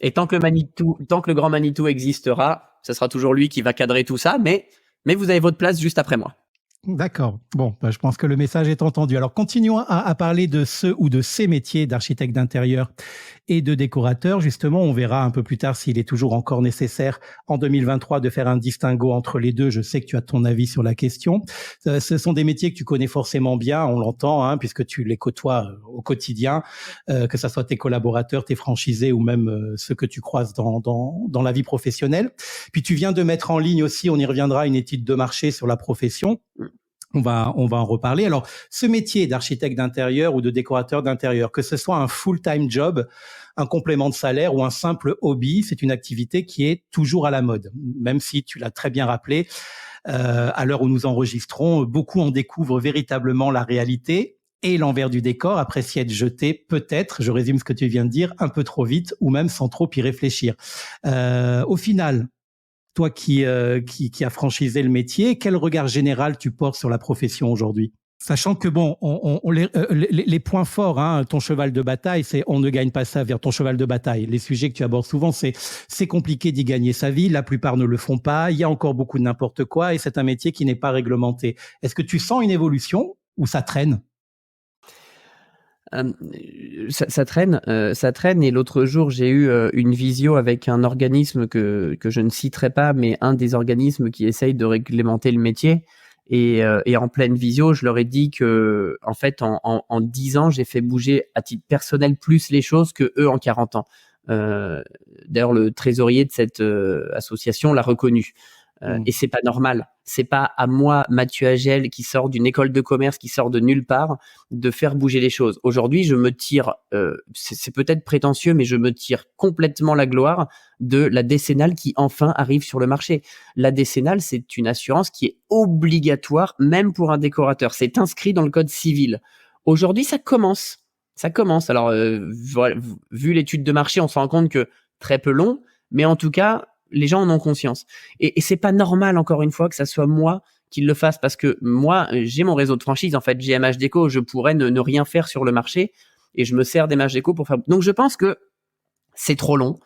Et tant que le grand Manitou existera, ce sera toujours lui qui va cadrer tout ça, mais vous avez votre place juste après moi. D'accord. Bon, je pense que le message est entendu. Alors, continuons à parler de ce ou de ces métiers d'architecte d'intérieur et de décorateur. Justement, on verra un peu plus tard s'il est toujours encore nécessaire en 2023 de faire un distinguo entre les deux. Je sais que tu as ton avis sur la question. Ce sont des métiers que tu connais forcément bien, on l'entend, puisque tu les côtoies au quotidien, que ça soit tes collaborateurs, tes franchisés ou même ceux que tu croises dans la vie professionnelle. Puis tu viens de mettre en ligne aussi, on y reviendra, une étude de marché sur la profession. On va en reparler. Alors, ce métier d'architecte d'intérieur ou de décorateur d'intérieur, que ce soit un full-time job, un complément de salaire ou un simple hobby, c'est une activité qui est toujours à la mode. Même si tu l'as très bien rappelé, à l'heure où nous enregistrons, beaucoup en découvrent véritablement la réalité Et l'envers du décor, apprécier être jeté, peut-être, je résume ce que tu viens de dire, un peu trop vite ou même sans trop y réfléchir. Au final, toi qui a franchisé le métier, quel regard général tu portes sur la profession aujourd'hui? Sachant que bon, les points forts, hein, ton cheval de bataille, c'est on ne gagne pas ça vers ton cheval de bataille. Les sujets que tu abordes souvent, c'est compliqué d'y gagner sa vie. La plupart ne le font pas. Il y a encore beaucoup de n'importe quoi et c'est un métier qui n'est pas réglementé. Est-ce que tu sens une évolution ou ça traîne? Ça traîne, ça traîne. Et l'autre jour, j'ai eu une visio avec un organisme que je ne citerai pas, mais un des organismes qui essaye de réglementer le métier. Et en pleine visio, je leur ai dit que, en fait, en 10 ans, j'ai fait bouger à titre personnel plus les choses que eux en 40 ans. D'ailleurs, le trésorier de cette association l'a reconnu. Et c'est pas normal. C'est pas à moi, Mathieu Agel, qui sort d'une école de commerce, qui sort de nulle part, de faire bouger les choses. Aujourd'hui, je me tire, c'est peut-être prétentieux, mais je me tire complètement la gloire de la décennale qui enfin arrive sur le marché. La décennale, c'est une assurance qui est obligatoire, même pour un décorateur. C'est inscrit dans le code civil. Aujourd'hui, ça commence. Ça commence. Alors, vu l'étude de marché, on se rend compte que très peu long, mais en tout cas, les gens en ont conscience. Et c'est pas normal, encore une fois, que ça soit moi qui le fasse, parce que moi, j'ai mon réseau de franchise. En fait, j'ai MH Déco, je pourrais ne rien faire sur le marché et je me sers des MH Déco pour faire. Donc, je pense que c'est trop long,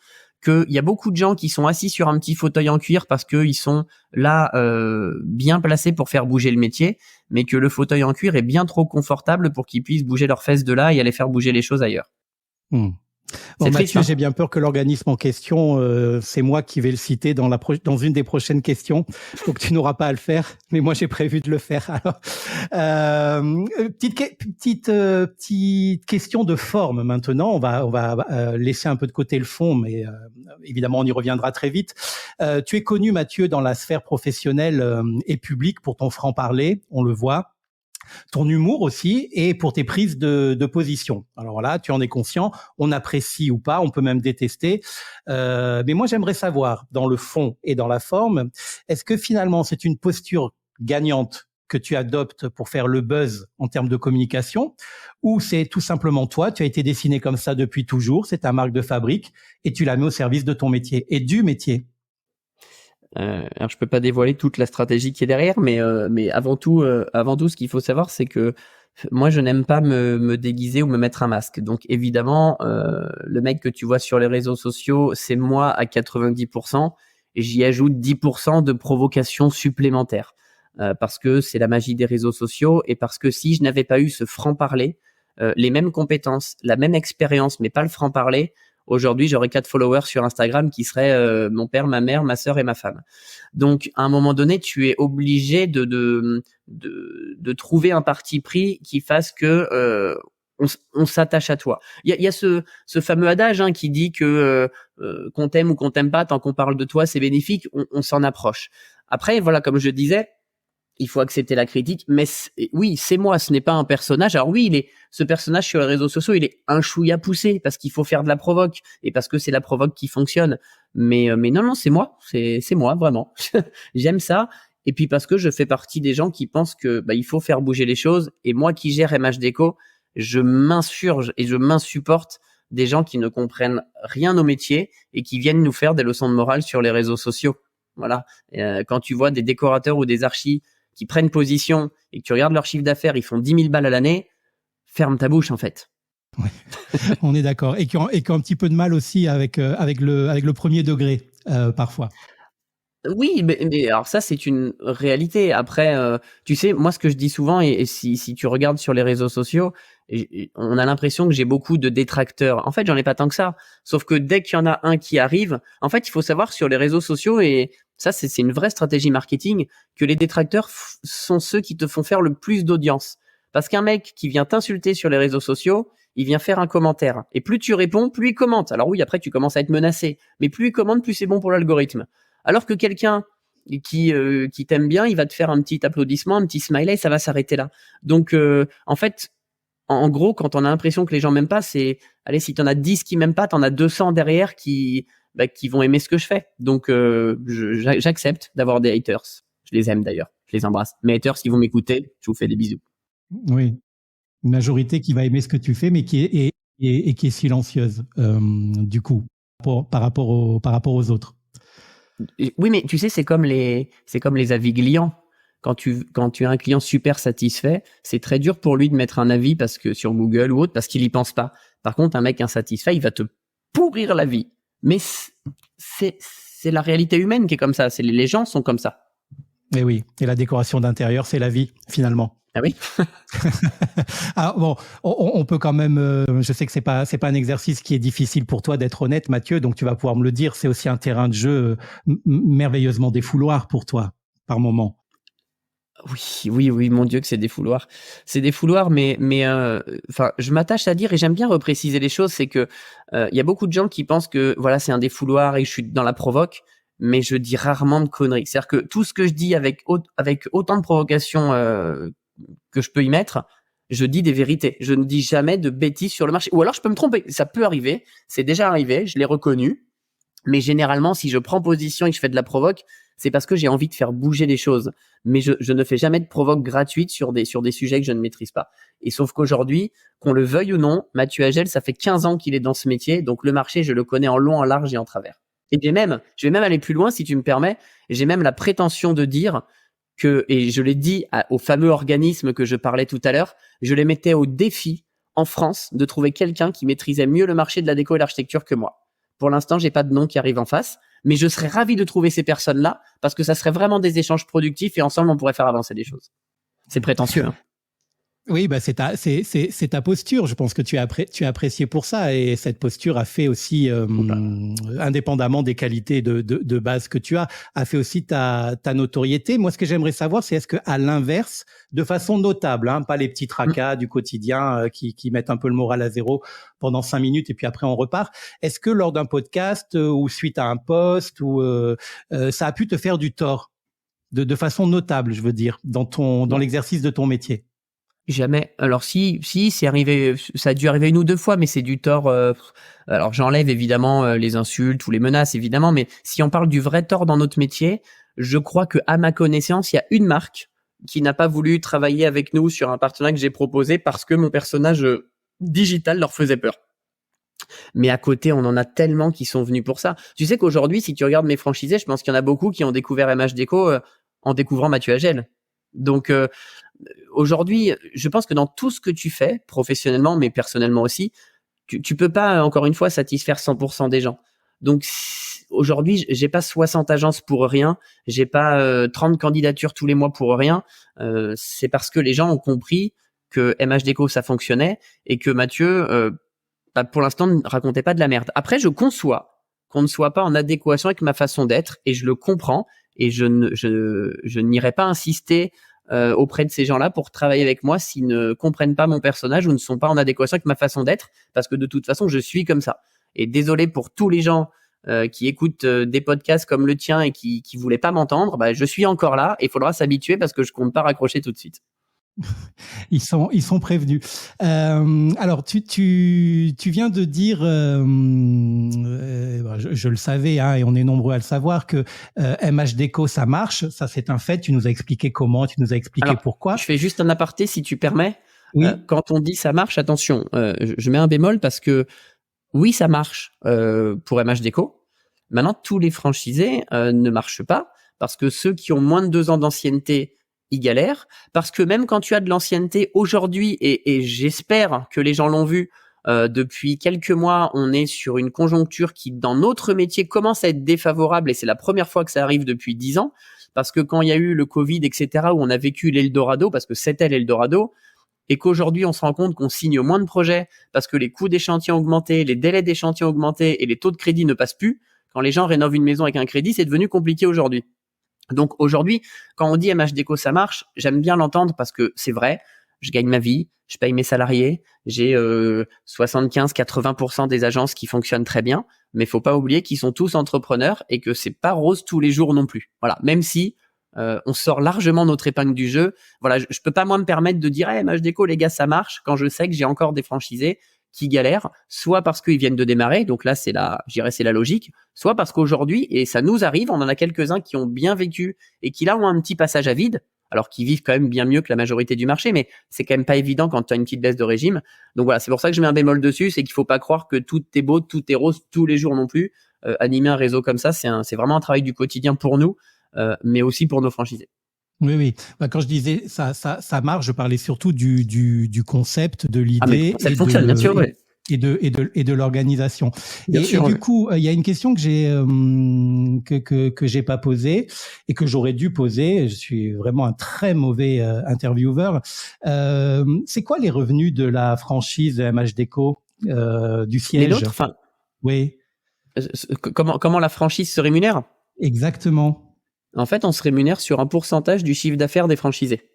qu'il y a beaucoup de gens qui sont assis sur un petit fauteuil en cuir parce qu'ils sont là bien placés pour faire bouger le métier, mais que le fauteuil en cuir est bien trop confortable pour qu'ils puissent bouger leurs fesses de là et aller faire bouger les choses ailleurs. Bon, Mathieu, j'ai bien peur que l'organisme en question, c'est moi qui vais le citer dans une des prochaines questions. Donc, tu n'auras pas à le faire, mais moi, j'ai prévu de le faire. Alors, petite question de forme maintenant. On va laisser un peu de côté le fond, mais évidemment, on y reviendra très vite. Tu es connu, Mathieu, dans la sphère professionnelle et publique pour ton franc-parler, on le voit. Ton humour aussi et pour tes prises de position. Alors là, tu en es conscient, on apprécie ou pas, on peut même détester. Mais moi, j'aimerais savoir, dans le fond et dans la forme, est-ce que finalement, c'est une posture gagnante que tu adoptes pour faire le buzz en termes de communication, ou c'est tout simplement toi, tu as été dessiné comme ça depuis toujours, c'est ta marque de fabrique et tu la mets au service de ton métier et du métier? Alors je peux pas dévoiler toute la stratégie qui est derrière, mais avant tout, ce qu'il faut savoir, c'est que moi je n'aime pas me déguiser ou me mettre un masque. Donc évidemment, le mec que tu vois sur les réseaux sociaux, c'est moi à 90%, et j'y ajoute 10% de provocation supplémentaire, parce que c'est la magie des réseaux sociaux, et parce que si je n'avais pas eu ce franc-parler, les mêmes compétences, la même expérience, mais pas le franc-parler, aujourd'hui, j'aurais 4 followers sur Instagram qui seraient mon père, ma mère, ma sœur et ma femme. Donc, à un moment donné, tu es obligé de trouver un parti pris qui fasse que on s'attache à toi. Il y a ce fameux adage qui dit que qu'on t'aime ou qu'on t'aime pas, tant qu'on parle de toi, c'est bénéfique. On s'en approche. Après, voilà, comme je disais, il faut accepter la critique, mais oui, c'est moi, ce n'est pas un personnage. Alors oui, ce personnage sur les réseaux sociaux, il est un chouïa poussé parce qu'il faut faire de la provoque et parce que c'est la provoque qui fonctionne. Mais non, c'est moi, c'est moi vraiment. J'aime ça. Et puis parce que je fais partie des gens qui pensent que il faut faire bouger les choses. Et moi qui gère MH Déco, je m'insurge et je m'insupporte des gens qui ne comprennent rien au métier et qui viennent nous faire des leçons de morale sur les réseaux sociaux. Voilà. Quand tu vois des décorateurs ou des archis qui prennent position et que tu regardes leur chiffre d'affaires, ils font 10 000 balles à l'année, ferme ta bouche en fait. Ouais, on est d'accord. Et qui ont un petit peu de mal aussi avec le premier degré parfois. Oui, mais alors ça c'est une réalité. Après, tu sais, moi ce que je dis souvent, et si tu regardes sur les réseaux sociaux, on a l'impression que j'ai beaucoup de détracteurs. En fait, j'en ai pas tant que ça. Sauf que dès qu'il y en a un qui arrive, en fait, il faut savoir sur les réseaux sociaux, et ça c'est une vraie stratégie marketing, que les détracteurs sont ceux qui te font faire le plus d'audience. Parce qu'un mec qui vient t'insulter sur les réseaux sociaux, il vient faire un commentaire. Et plus tu réponds, plus il commente. Alors oui, après tu commences à être menacé, mais plus il commente, plus c'est bon pour l'algorithme. Alors que quelqu'un qui t'aime bien, il va te faire un petit applaudissement, un petit smiley, ça va s'arrêter là. Donc en fait, en gros, quand on a l'impression que les gens m'aiment pas, c'est allez, si t'en as 10 qui m'aiment pas, t'en as 200 derrière qui vont aimer ce que je fais. Donc j'accepte d'avoir des haters. Je les aime d'ailleurs, je les embrasse. Mes haters, si vous m'écoutez, je vous fais des bisous. Oui. Une majorité qui va aimer ce que tu fais, mais et qui est silencieuse, du coup, par rapport aux autres. Oui, mais tu sais, c'est comme les avis clients. Quand tu as un client super satisfait, c'est très dur pour lui de mettre un avis parce que sur Google ou autre, parce qu'il y pense pas. Par contre, un mec insatisfait, il va te pourrir la vie. Mais c'est la réalité humaine qui est comme ça. Les gens sont comme ça. Et oui. Et la décoration d'intérieur, c'est la vie, finalement. Ah oui. Ah, bon, on peut quand même. Je sais que c'est pas un exercice qui est difficile pour toi d'être honnête, Mathieu. Donc tu vas pouvoir me le dire. C'est aussi un terrain de jeu merveilleusement défouloir pour toi, par moment. Oui, mon Dieu que c'est des fouloirs. C'est des fouloirs, mais enfin, je m'attache à dire et j'aime bien repréciser les choses, c'est que il y a beaucoup de gens qui pensent que voilà, c'est un défouloir et je suis dans la provoque, mais je dis rarement de conneries. C'est-à-dire que tout ce que je dis avec autant de provocation que je peux y mettre, je dis des vérités. Je ne dis jamais de bêtises sur le marché. Ou alors je peux me tromper, ça peut arriver, c'est déjà arrivé, je l'ai reconnu. Mais généralement, si je prends position et que je fais de la provoque, c'est parce que j'ai envie de faire bouger les choses. Mais je ne fais jamais de provoque gratuite sur des sujets que je ne maîtrise pas. Et sauf qu'aujourd'hui, qu'on le veuille ou non, Mathieu Agel, ça fait 15 ans qu'il est dans ce métier. Donc le marché, je le connais en long, en large et en travers. Et je vais même aller plus loin, si tu me permets. J'ai même la prétention de dire que, et je l'ai dit au fameux organisme que je parlais tout à l'heure, je les mettais au défi en France de trouver quelqu'un qui maîtrisait mieux le marché de la déco et l'architecture que moi. Pour l'instant, j'ai pas de nom qui arrive en face, mais je serais ravi de trouver ces personnes-là parce que ça serait vraiment des échanges productifs et ensemble, on pourrait faire avancer les choses. C'est prétentieux, hein. Oui, bah c'est ta posture. Je pense que tu as apprécié pour ça, et cette posture a fait aussi, indépendamment des qualités de base que tu as fait aussi ta notoriété. Moi, ce que j'aimerais savoir, c'est est-ce que à l'inverse, de façon notable, hein, pas les petits tracas du quotidien qui mettent un peu le moral à zéro pendant 5 minutes et puis après on repart. Est-ce que lors d'un podcast ou suite à un post ou ça a pu te faire du tort de façon notable, je veux dire, dans l'exercice de ton métier? Jamais. Alors si, c'est arrivé, ça a dû arriver 1 ou 2 fois, mais c'est du tort. Alors j'enlève évidemment les insultes ou les menaces, évidemment, mais si on parle du vrai tort dans notre métier, je crois que à ma connaissance, il y a une marque qui n'a pas voulu travailler avec nous sur un partenariat que j'ai proposé parce que mon personnage digital leur faisait peur. Mais à côté, on en a tellement qui sont venus pour ça. Tu sais qu'aujourd'hui, si tu regardes mes franchisés, je pense qu'il y en a beaucoup qui ont découvert MH Déco en découvrant Mathieu Agel. Donc aujourd'hui, je pense que dans tout ce que tu fais, professionnellement, mais personnellement aussi, tu peux pas, encore une fois, satisfaire 100% des gens. Donc aujourd'hui, j'ai pas 60 agences pour rien, j'ai pas 30 candidatures tous les mois pour rien. C'est parce que les gens ont compris que MH Déco ça fonctionnait et que Mathieu, pour l'instant, ne racontait pas de la merde. Après, je conçois qu'on ne soit pas en adéquation avec ma façon d'être et je le comprends et je n'irai pas insister auprès de ces gens-là pour travailler avec moi s'ils ne comprennent pas mon personnage ou ne sont pas en adéquation avec ma façon d'être, parce que de toute façon, je suis comme ça. Et désolé pour tous les gens qui écoutent des podcasts comme le tien et qui voulaient pas m'entendre, bah, je suis encore là et il faudra s'habituer parce que je compte pas raccrocher tout de suite. Ils sont prévenus. Alors tu viens de dire, je le savais, hein, et on est nombreux à le savoir, que MH Déco ça marche, ça c'est un fait. Tu nous as expliqué comment, tu nous as expliqué pourquoi. Je fais juste un aparté si tu permets. Oui. Quand on dit ça marche, attention, je mets un bémol parce que oui ça marche pour MH Déco. Maintenant tous les franchisés ne marchent pas parce que ceux qui ont moins de 2 ans d'ancienneté ils galèrent, parce que même quand tu as de l'ancienneté aujourd'hui, et j'espère que les gens l'ont vu, depuis quelques mois, on est sur une conjoncture qui, dans notre métier, commence à être défavorable, et c'est la première fois que ça arrive depuis 10 ans, parce que quand il y a eu le Covid, etc., où on a vécu l'Eldorado, parce que c'était l'Eldorado, et qu'aujourd'hui, on se rend compte qu'on signe moins de projets, parce que les coûts des chantiers ont augmenté, les délais des chantiers ont augmenté, et les taux de crédit ne passent plus. Quand les gens rénovent une maison avec un crédit, c'est devenu compliqué aujourd'hui. Donc aujourd'hui, quand on dit MH Déco ça marche, j'aime bien l'entendre parce que c'est vrai, je gagne ma vie, je paye mes salariés, j'ai 75-80% des agences qui fonctionnent très bien, mais faut pas oublier qu'ils sont tous entrepreneurs et que c'est pas rose tous les jours non plus. Voilà, même si on sort largement notre épingle du jeu. Voilà, je peux pas moi me permettre de dire MH Déco les gars ça marche quand je sais que j'ai encore des franchisés qui galèrent, soit parce qu'ils viennent de démarrer, donc là c'est la logique, soit parce qu'aujourd'hui, et ça nous arrive, on en a quelques-uns qui ont bien vécu et qui là ont un petit passage à vide, alors qu'ils vivent quand même bien mieux que la majorité du marché, mais c'est quand même pas évident quand tu as une petite baisse de régime. Donc voilà, c'est pour ça que je mets un bémol dessus, c'est qu'il faut pas croire que tout est beau, tout est rose tous les jours non plus. Animer un réseau comme ça, c'est vraiment un travail du quotidien pour nous, mais aussi pour nos franchisés. Oui, oui. Bah, quand je disais ça marche, je parlais surtout du concept, de l'idée Ça fonctionne, bien sûr, ouais. et de l'organisation. Bien sûr, du coup, il y a une question que j'ai pas posée et que j'aurais dû poser. Je suis vraiment un très mauvais intervieweur. C'est quoi les revenus de la franchise de MH Déco, du siège? Les nôtres, enfin. Oui. Comment la franchise se rémunère? Exactement. En fait, on se rémunère sur un pourcentage du chiffre d'affaires des franchisés.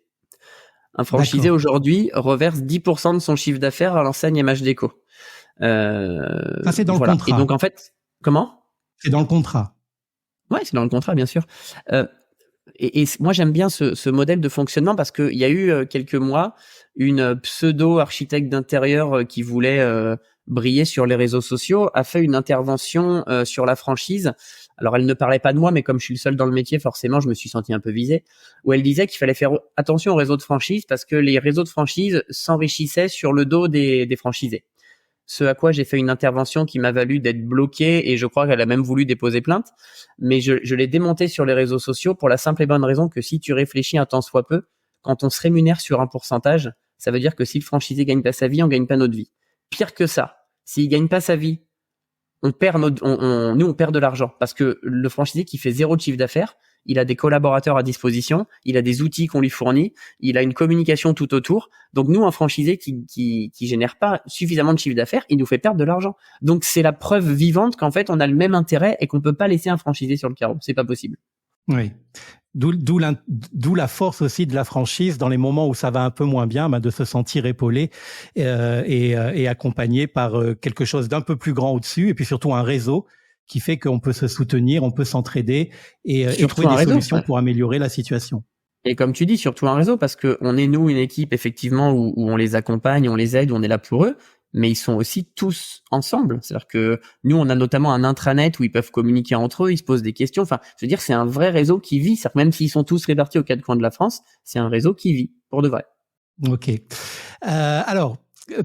Un franchisé aujourd'hui reverse 10% de son chiffre d'affaires à l'enseigne MH Déco. Ça, c'est dans le contrat. Et donc, en fait, comment? C'est dans le contrat. Ouais, c'est dans le contrat, bien sûr. Et moi, j'aime bien ce modèle de fonctionnement parce qu'il y a eu quelques mois une pseudo-architecte d'intérieur qui voulait briller sur les réseaux sociaux, a fait une intervention sur la franchise. Alors, elle ne parlait pas de moi, mais comme je suis le seul dans le métier, forcément, je me suis senti un peu visé, où elle disait qu'il fallait faire attention aux réseaux de franchise parce que les réseaux de franchise s'enrichissaient sur le dos des franchisés. Ce à quoi j'ai fait une intervention qui m'a valu d'être bloqué et je crois qu'elle a même voulu déposer plainte. Mais je l'ai démonté sur les réseaux sociaux pour la simple et bonne raison que si tu réfléchis un tant soit peu, quand on se rémunère sur un pourcentage, ça veut dire que si le franchisé gagne pas sa vie, on gagne pas notre vie. Pire que ça, s'il gagne pas sa vie, on perd on perd de l'argent parce que le franchisé qui fait 0 de chiffre d'affaires, il a des collaborateurs à disposition, il a des outils qu'on lui fournit, il a une communication tout autour. Donc nous, un franchisé qui génère pas suffisamment de chiffre d'affaires, il nous fait perdre de l'argent. Donc c'est la preuve vivante qu'en fait on a le même intérêt et qu'on peut pas laisser un franchisé sur le carreau. C'est pas possible. Oui. D'où la force aussi de la franchise dans les moments où ça va un peu moins bien, de se sentir épaulé et accompagné par quelque chose d'un peu plus grand au-dessus et puis surtout un réseau qui fait qu'on peut se soutenir, on peut s'entraider et trouver des solutions pour améliorer la situation. Et comme tu dis, surtout un réseau, parce que on est nous une équipe effectivement où on les accompagne, on les aide, où on est là pour eux, mais ils sont aussi tous ensemble. C'est-à-dire que nous, on a notamment un intranet où ils peuvent communiquer entre eux, ils se posent des questions. Enfin, je veux dire, c'est un vrai réseau qui vit. C'est-à-dire que même s'ils sont tous répartis aux 4 coins de la France, c'est un réseau qui vit, pour de vrai. Ok. Alors,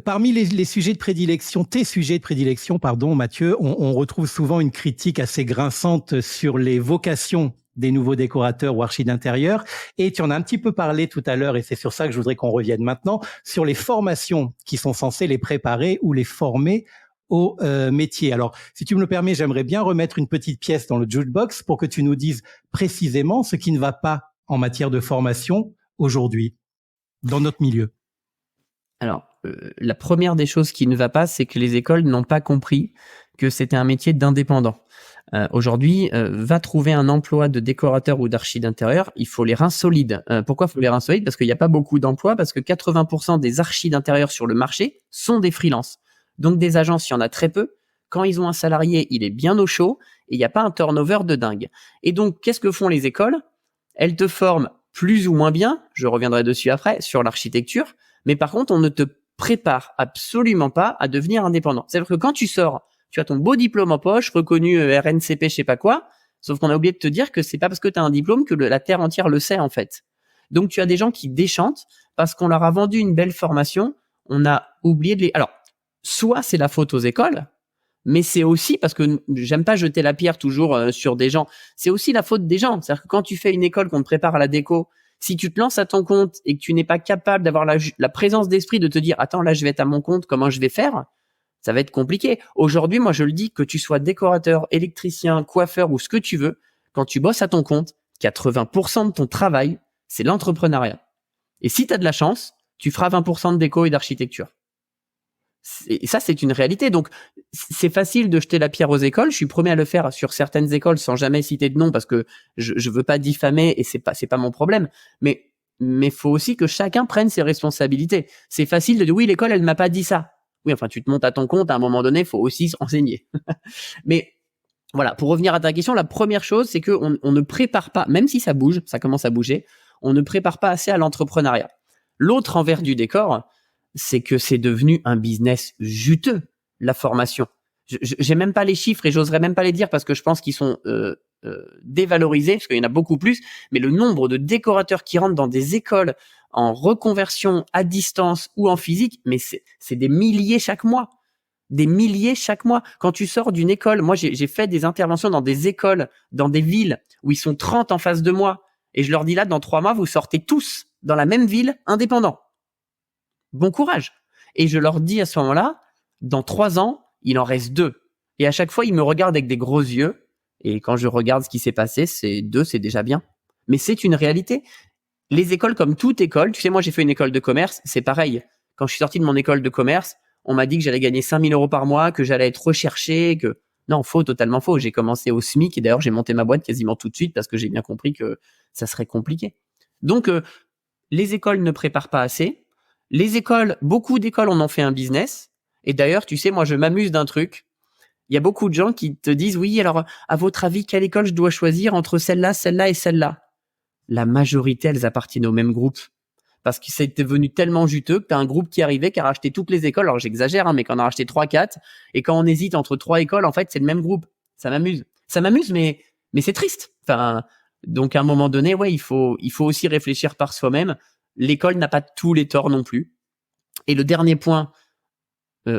parmi les sujets de prédilection, tes sujets de prédilection, pardon, Mathieu, on retrouve souvent une critique assez grinçante sur les vocations des nouveaux décorateurs ou archis d'intérieur. Et tu en as un petit peu parlé tout à l'heure, et c'est sur ça que je voudrais qu'on revienne maintenant, sur les formations qui sont censées les préparer ou les former au métier. Alors, si tu me le permets, j'aimerais bien remettre une petite pièce dans le jukebox pour que tu nous dises précisément ce qui ne va pas en matière de formation aujourd'hui dans notre milieu. Alors, la première des choses qui ne va pas, c'est que les écoles n'ont pas compris que c'était un métier d'indépendant. Aujourd'hui, va trouver un emploi de décorateur ou d'archi d'intérieur, il faut les reins solides. Pourquoi il faut les reins solides? Parce qu'il n'y a pas beaucoup d'emplois, parce que 80% des archis d'intérieur sur le marché sont des freelances. Donc des agences, il y en a très peu. Quand ils ont un salarié, il est bien au chaud et il n'y a pas un turnover de dingue. Et donc, qu'est-ce que font les écoles? Elles te forment plus ou moins bien, je reviendrai dessus après, sur l'architecture, mais par contre, on ne te prépare absolument pas à devenir indépendant. C'est-à-dire que quand tu sors, tu as ton beau diplôme en poche, reconnu RNCP, je sais pas quoi, sauf qu'on a oublié de te dire que c'est pas parce que tu as un diplôme que la terre entière le sait, en fait. Donc, tu as des gens qui déchantent parce qu'on leur a vendu une belle formation, on a oublié de les... Alors, soit c'est la faute aux écoles, mais c'est aussi parce que j'aime pas jeter la pierre toujours sur des gens. C'est aussi la faute des gens. C'est-à-dire que quand tu fais une école qu'on te prépare à la déco, si tu te lances à ton compte et que tu n'es pas capable d'avoir la présence d'esprit de te dire « Attends, là, je vais être à mon compte, comment je vais faire ?» Ça va être compliqué. Aujourd'hui, moi, je le dis, que tu sois décorateur, électricien, coiffeur ou ce que tu veux, quand tu bosses à ton compte, 80% de ton travail, c'est l'entrepreneuriat. Et si tu as de la chance, tu feras 20% de déco et d'architecture. Et ça, c'est une réalité. Donc, c'est facile de jeter la pierre aux écoles. Je suis premier à le faire sur certaines écoles sans jamais citer de nom parce que je veux pas diffamer et c'est pas mon problème. Mais faut aussi que chacun prenne ses responsabilités. C'est facile de dire oui, l'école, elle m'a pas dit ça. Oui, enfin, tu te montes à ton compte. À un moment donné, faut aussi s'enseigner. Mais voilà, pour revenir à ta question, la première chose, c'est que on ne prépare pas, même si ça bouge, ça commence à bouger, on ne prépare pas assez à l'entrepreneuriat. L'autre envers du décor, c'est que c'est devenu un business juteux, la formation. J'ai même pas les chiffres et j'oserais même pas les dire parce que je pense qu'ils sont dévalorisé, parce qu'il y en a beaucoup plus, mais le nombre de décorateurs qui rentrent dans des écoles en reconversion à distance ou en physique, mais c'est des milliers chaque mois. Des milliers chaque mois. Quand tu sors d'une école, moi j'ai fait des interventions dans des écoles, dans des villes où ils sont 30 en face de moi, et je leur dis là, dans 3 mois, vous sortez tous dans la même ville, indépendants. Bon courage. Et je leur dis à ce moment-là, dans 3 ans, il en reste 2. Et à chaque fois, ils me regardent avec des gros yeux, et quand je regarde ce qui s'est passé, c'est 2, c'est déjà bien. Mais c'est une réalité. Les écoles, comme toute école, tu sais, moi j'ai fait une école de commerce, c'est pareil. Quand je suis sorti de mon école de commerce, on m'a dit que j'allais gagner 5 000 € par mois, que j'allais être recherché, que... Non, faux, totalement faux. J'ai commencé au SMIC et d'ailleurs, j'ai monté ma boîte quasiment tout de suite parce que j'ai bien compris que ça serait compliqué. Donc, les écoles ne préparent pas assez. Les écoles, beaucoup d'écoles en ont fait un business. Et d'ailleurs, tu sais, moi, je m'amuse d'un truc. Il y a beaucoup de gens qui te disent, oui, alors, à votre avis, quelle école je dois choisir entre celle-là, celle-là et celle-là? La majorité, elles appartiennent au même groupe. Parce que c'est devenu tellement juteux que tu as un groupe qui arrivait, qui a racheté toutes les écoles. Alors j'exagère, hein, mais qu'on a racheté 3-4. Et quand on hésite entre 3 écoles, en fait, c'est le même groupe. Ça m'amuse. Ça m'amuse, mais c'est triste. Enfin, donc à un moment donné, ouais, il faut aussi réfléchir par soi-même. L'école n'a pas tous les torts non plus. Et le dernier point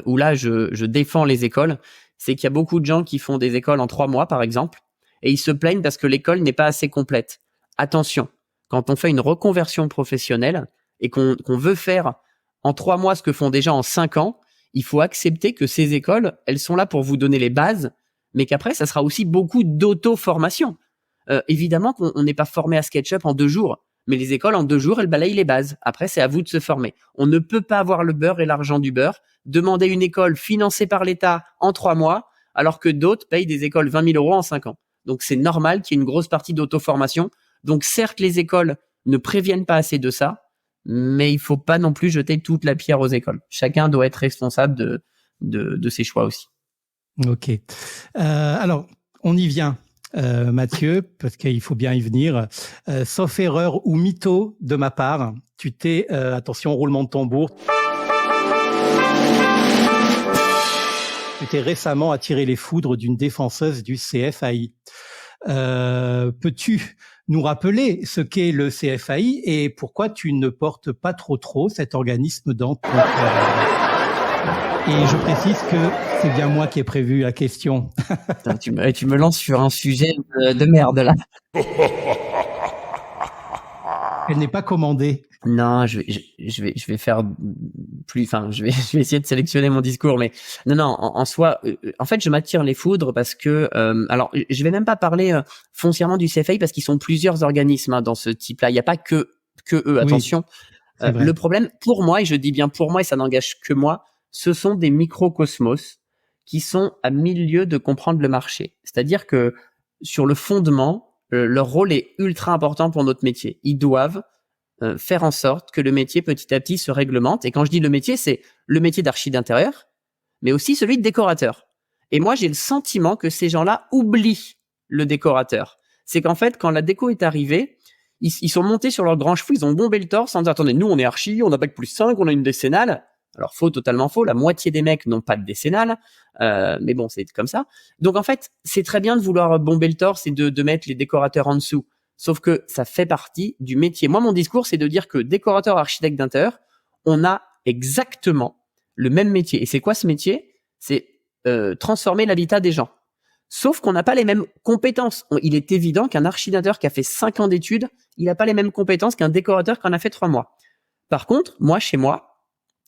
où là, je défends les écoles, c'est qu'il y a beaucoup de gens qui font des écoles en 3 mois, par exemple, et ils se plaignent parce que l'école n'est pas assez complète. Attention. Quand on fait une reconversion professionnelle et qu'on veut faire en 3 mois ce que font des gens en 5 ans, il faut accepter que ces écoles, elles sont là pour vous donner les bases, mais qu'après, ça sera aussi beaucoup d'auto-formation. Évidemment qu'on n'est pas formé à SketchUp en 2 jours, mais les écoles, en 2 jours, elles balayent les bases. Après, c'est à vous de se former. On ne peut pas avoir le beurre et l'argent du beurre, demander une école financée par l'État en 3 mois, alors que d'autres payent des écoles 20 000 € en 5 ans. Donc, c'est normal qu'il y ait une grosse partie d'auto-formation. Donc certes, les écoles ne préviennent pas assez de ça, mais il faut pas non plus jeter toute la pierre aux écoles. Chacun doit être responsable de ses choix aussi. Ok. Alors, on y vient, Mathieu, parce qu'il faut bien y venir. Sauf erreur ou mytho de ma part, tu t'es, attention, roulement de tambour, tu t'es récemment attiré les foudres d'une défenseuse du CFAI. Peux-tu nous rappeler ce qu'est le CFAI et pourquoi tu ne portes pas trop cet organisme dans ton cœur? Et je précise que c'est bien moi qui ai prévu la question. Putain, tu me lances sur un sujet de merde là. Elle n'est pas commandée. Non, je vais faire plus. Enfin, je vais essayer de sélectionner mon discours, mais non. En soi, en fait, je m'attire les foudres parce que, alors, je vais même pas parler foncièrement du CFAI parce qu'ils sont plusieurs organismes hein, dans ce type-là. Il n'y a pas que eux. Attention. Oui, le problème, pour moi, et je dis bien pour moi, et ça n'engage que moi, ce sont des microcosmos qui sont à 1000 lieues de comprendre le marché. C'est-à-dire que sur le fondement, leur rôle est ultra important pour notre métier. Ils doivent faire en sorte que le métier petit à petit se réglemente. Et quand je dis le métier, c'est le métier d'archi d'intérieur, mais aussi celui de décorateur. Et moi, j'ai le sentiment que ces gens-là oublient le décorateur. C'est qu'en fait, quand la déco est arrivée, ils sont montés sur leur grand chevaux, ils ont bombé le torse en disant « Attendez, nous, on est archi, on a bac+5, on a une décennale. » Alors, faux, totalement faux. La moitié des mecs n'ont pas de décennale. Mais bon, c'est comme ça. Donc, en fait, c'est très bien de vouloir bomber le torse et de mettre les décorateurs en dessous. Sauf que ça fait partie du métier. Moi, mon discours, c'est de dire que décorateur, architecte d'intérieur, on a exactement le même métier. Et c'est quoi ce métier? C'est transformer l'habitat des gens. Sauf qu'on n'a pas les mêmes compétences. Il est évident qu'un archi d'intérieur qui a fait 5 ans d'études, il n'a pas les mêmes compétences qu'un décorateur qui en a fait 3 mois. Par contre,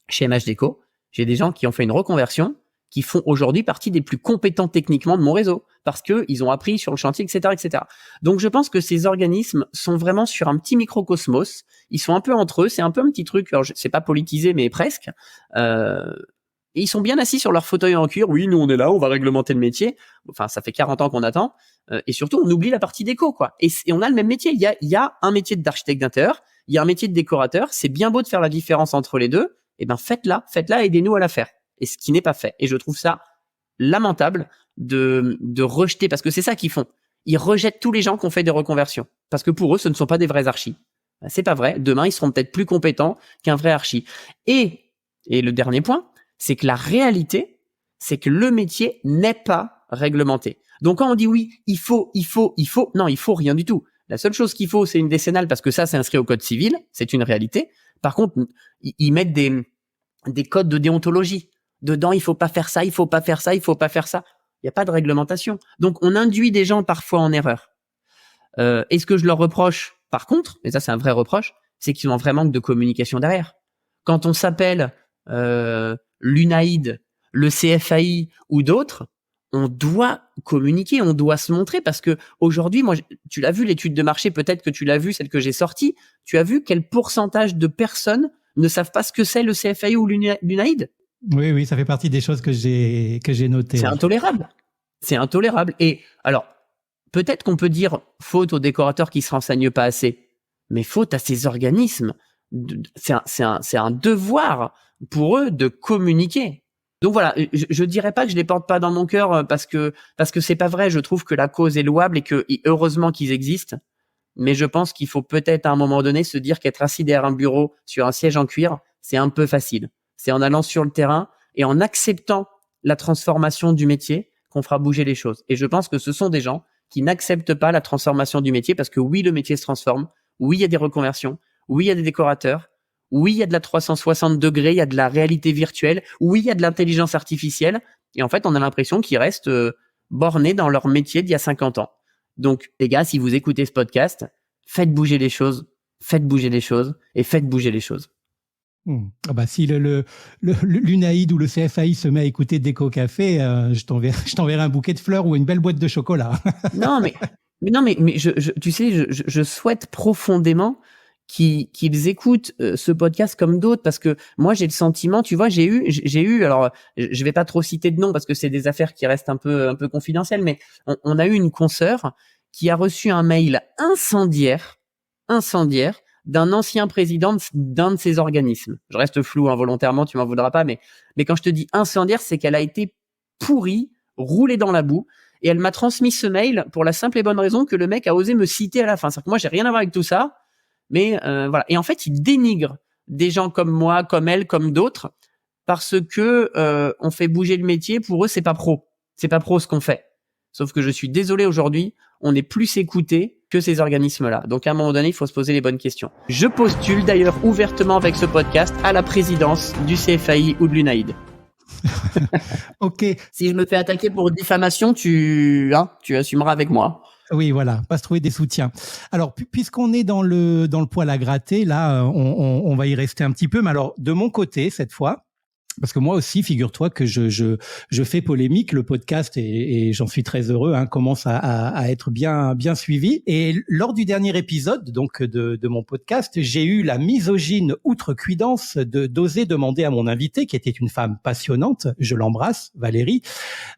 chez MH Déco, j'ai des gens qui ont fait une reconversion, qui font aujourd'hui partie des plus compétents techniquement de mon réseau, parce que ils ont appris sur le chantier, etc., etc. Donc, je pense que ces organismes sont vraiment sur un petit microcosmos. Ils sont un peu entre eux. C'est un peu un petit truc. Alors, c'est pas politisé, mais presque. Et ils sont bien assis sur leur fauteuil en cuir. Oui, nous, on est là, on va réglementer le métier. Enfin, ça fait 40 ans qu'on attend. Et surtout, on oublie la partie déco, quoi. Et on a le même métier. Il y a un métier d'architecte d'intérieur. Il y a un métier de décorateur. C'est bien beau de faire la différence entre les deux. Eh ben, faites-la, aidez-nous à la faire. Et ce qui n'est pas fait. Et je trouve ça lamentable de rejeter, parce que c'est ça qu'ils font. Ils rejettent tous les gens qui ont fait des reconversions. Parce que pour eux, ce ne sont pas des vrais archis. Ben, c'est pas vrai. Demain, ils seront peut-être plus compétents qu'un vrai archi. Et le dernier point, c'est que la réalité, c'est que le métier n'est pas réglementé. Donc quand on dit oui, il faut, non, il faut rien du tout. La seule chose qu'il faut, c'est une décennale parce que ça, c'est inscrit au code civil, c'est une réalité. Par contre, ils mettent des codes de déontologie. Dedans, il faut pas faire ça, il faut pas faire ça, il faut pas faire ça. Il n'y a pas de réglementation. Donc, on induit des gens parfois en erreur. Et ce que je leur reproche, par contre, et ça c'est un vrai reproche, c'est qu'ils ont un vrai manque de communication derrière. Quand on s'appelle l'UNAID, le CFAI ou d'autres, on doit communiquer, on doit se montrer parce que aujourd'hui, moi, tu l'as vu l'étude de marché, peut-être que tu l'as vu, celle que j'ai sortie, tu as vu quel pourcentage de personnes ne savent pas ce que c'est le CFAI ou l'UNAID? Oui, ça fait partie des choses que j'ai notées. C'est intolérable. C'est intolérable. Et alors, peut-être qu'on peut dire faute aux décorateurs qui se renseignent pas assez, mais faute à ces organismes. C'est un devoir pour eux de communiquer. Donc voilà, je dirais pas que je les porte pas dans mon cœur parce que c'est pas vrai. Je trouve que la cause est louable et que heureusement qu'ils existent. Mais je pense qu'il faut peut-être à un moment donné se dire qu'être assis derrière un bureau sur un siège en cuir, c'est un peu facile. C'est en allant sur le terrain et en acceptant la transformation du métier qu'on fera bouger les choses. Et je pense que ce sont des gens qui n'acceptent pas la transformation du métier parce que oui, le métier se transforme. Oui, il y a des reconversions. Oui, il y a des décorateurs. Oui, il y a de la 360 degrés, il y a de la réalité virtuelle. Oui, il y a de l'intelligence artificielle. Et en fait, on a l'impression qu'ils restent bornés dans leur métier d'il y a 50 ans. Donc, les gars, si vous écoutez ce podcast, faites bouger les choses et faites bouger les choses. Ah bah, si l'UNAID ou le CFAI se met à écouter Déco Café, je t'enverrai un bouquet de fleurs ou une belle boîte de chocolat. Non, mais tu sais, je souhaite profondément qu'ils écoutent ce podcast comme d'autres parce que moi j'ai le sentiment, tu vois, j'ai eu alors je vais pas trop citer de nom parce que c'est des affaires qui restent un peu confidentielles, mais on a eu une consoeur qui a reçu un mail incendiaire d'un ancien président d'un de ces organismes. Je reste flou involontairement, tu m'en voudras pas, mais quand je te dis incendiaire, c'est qu'elle a été pourrie, roulée dans la boue. Et elle m'a transmis ce mail pour la simple et bonne raison que le mec a osé me citer à la fin. C'est-à-dire que moi, j'ai rien à voir avec tout ça. Mais voilà. Et en fait, il dénigre des gens comme moi, comme elle, comme d'autres, parce que on fait bouger le métier. Pour eux, c'est pas pro. C'est pas pro ce qu'on fait. Sauf que je suis désolé aujourd'hui, on est plus écouté que ces organismes-là. Donc à un moment donné, il faut se poser les bonnes questions. Je postule d'ailleurs ouvertement avec ce podcast à la présidence du CFAI ou de l'UNAID. Ok. Si je me fais attaquer pour diffamation, tu assumeras avec moi. Oui, voilà, pas se trouver des soutiens. Alors, puisqu'on est dans le poil à gratter, là, on va y rester un petit peu. Mais alors, de mon côté, cette fois, parce que moi aussi, figure-toi que je fais polémique. Le podcast et j'en suis très heureux, commence à être bien suivi. Et lors du dernier épisode, donc de mon podcast, j'ai eu la misogyne outrecuidance d'oser demander à mon invité, qui était une femme passionnante, je l'embrasse, Valérie,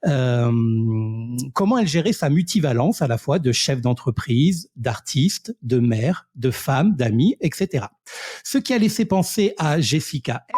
comment elle gérait sa multivalence à la fois de chef d'entreprise, d'artiste, de mère, de femme, d'amie, etc. Ce qui a laissé penser à Jessica M,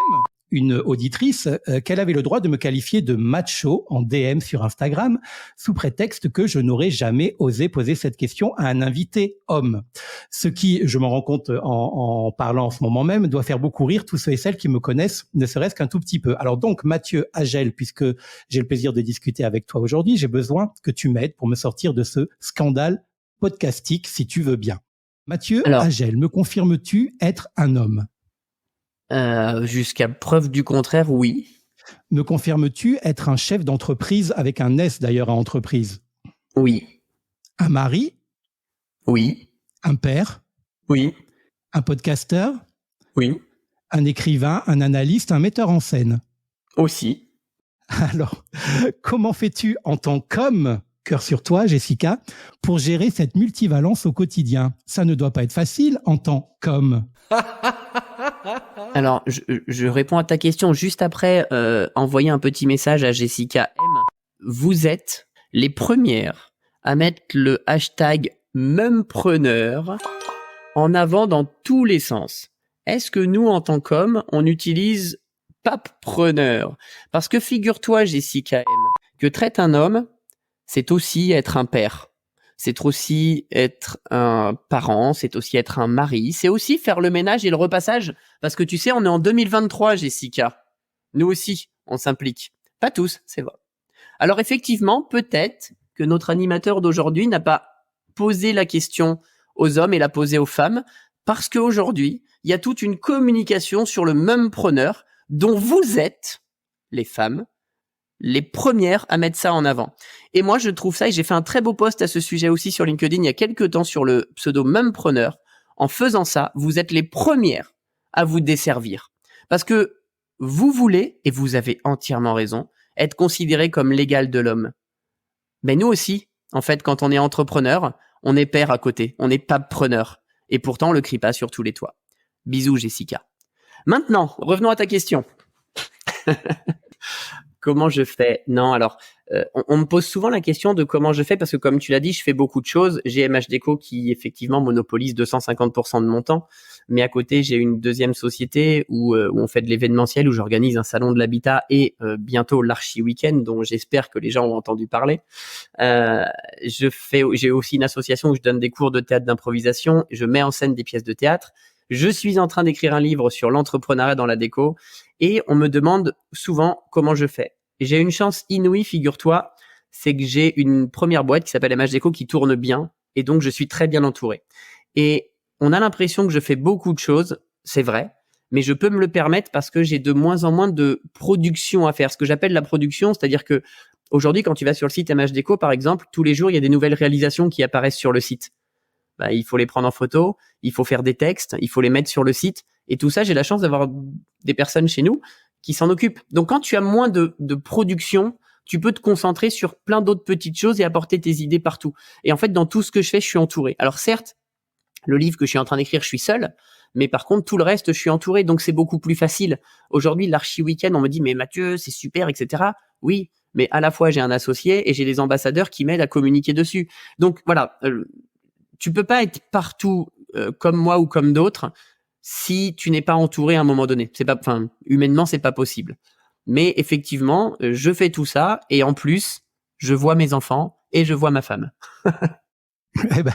une auditrice, qu'elle avait le droit de me qualifier de macho en DM sur Instagram, sous prétexte que je n'aurais jamais osé poser cette question à un invité homme. Ce qui, je m'en rends compte en parlant en ce moment même, doit faire beaucoup rire tous ceux et celles qui me connaissent, ne serait-ce qu'un tout petit peu. Alors donc, Mathieu Agel, puisque j'ai le plaisir de discuter avec toi aujourd'hui, j'ai besoin que tu m'aides pour me sortir de ce scandale podcastique, si tu veux bien. Mathieu Agel, me confirmes-tu être un homme ? Jusqu'à preuve du contraire, oui. Me confirmes-tu être un chef d'entreprise avec un S d'ailleurs à entreprise ? Oui. Un mari ? Oui. Un père ? Oui. Un podcasteur ? Oui. Un écrivain, un analyste, un metteur en scène ? Aussi. Alors, comment fais-tu en tant qu'homme, cœur sur toi, Jessica, pour gérer cette multivalence au quotidien ? Ça ne doit pas être facile en tant qu'homme. Alors, je réponds à ta question juste après envoyer un petit message à Jessica M. Vous êtes les premières à mettre le hashtag meumpreneur en avant dans tous les sens. Est-ce que nous, en tant qu'hommes, on utilise papepreneur ? Parce que figure-toi, Jessica M, que traite un homme, c'est aussi être un père. C'est aussi être un parent, c'est aussi être un mari, c'est aussi faire le ménage et le repassage. Parce que tu sais, on est en 2023, Jessica. Nous aussi, on s'implique. Pas tous, c'est vrai. Alors effectivement, peut-être que notre animateur d'aujourd'hui n'a pas posé la question aux hommes et l'a posée aux femmes, parce qu'aujourd'hui, il y a toute une communication sur le mumpreneur dont vous êtes, les femmes, les premières à mettre ça en avant. Et moi, je trouve ça, et j'ai fait un très beau post à ce sujet aussi sur LinkedIn il y a quelques temps sur le pseudo mumpreneur. En faisant ça, vous êtes les premières à vous desservir. Parce que vous voulez, et vous avez entièrement raison, être considéré comme l'égal de l'homme. Mais nous aussi, en fait, quand on est entrepreneur, on est père à côté, on n'est pas preneur. Et pourtant, on le crie pas sur tous les toits. Bisous, Jessica. Maintenant, revenons à ta question. Comment je fais? Non, alors, on me pose souvent la question de comment je fais parce que comme tu l'as dit, je fais beaucoup de choses. J'ai MH Déco qui effectivement monopolise 250% de mon temps, mais à côté j'ai une deuxième société où on fait de l'événementiel, où j'organise un salon de l'habitat et bientôt l'Archi Week-end dont j'espère que les gens ont entendu parler. J'ai aussi une association où je donne des cours de théâtre d'improvisation, je mets en scène des pièces de théâtre. Je suis en train d'écrire un livre sur l'entrepreneuriat dans la déco et on me demande souvent comment je fais. Et j'ai une chance inouïe, figure-toi, c'est que j'ai une première boîte qui s'appelle MH Déco qui tourne bien et donc je suis très bien entouré. Et on a l'impression que je fais beaucoup de choses, c'est vrai, mais je peux me le permettre parce que j'ai de moins en moins de production à faire. Ce que j'appelle la production, c'est-à-dire que aujourd'hui, quand tu vas sur le site MH Déco, par exemple, tous les jours, il y a des nouvelles réalisations qui apparaissent sur le site. Il faut les prendre en photo, il faut faire des textes, il faut les mettre sur le site. Et tout ça, j'ai la chance d'avoir des personnes chez nous qui s'en occupent. Donc, quand tu as moins de production, tu peux te concentrer sur plein d'autres petites choses et apporter tes idées partout. Et en fait, dans tout ce que je fais, je suis entouré. Alors certes, le livre que je suis en train d'écrire, je suis seul, mais par contre, tout le reste, je suis entouré, donc c'est beaucoup plus facile. Aujourd'hui, l'Archi Week-end, on me dit, mais Mathieu, c'est super, etc. Oui, mais à la fois, j'ai un associé et j'ai des ambassadeurs qui m'aident à communiquer dessus. Donc voilà, tu peux pas être partout comme moi ou comme d'autres si tu n'es pas entouré à un moment donné. Humainement, c'est pas possible. Mais effectivement, je fais tout ça et en plus, je vois mes enfants et je vois ma femme. Eh ben,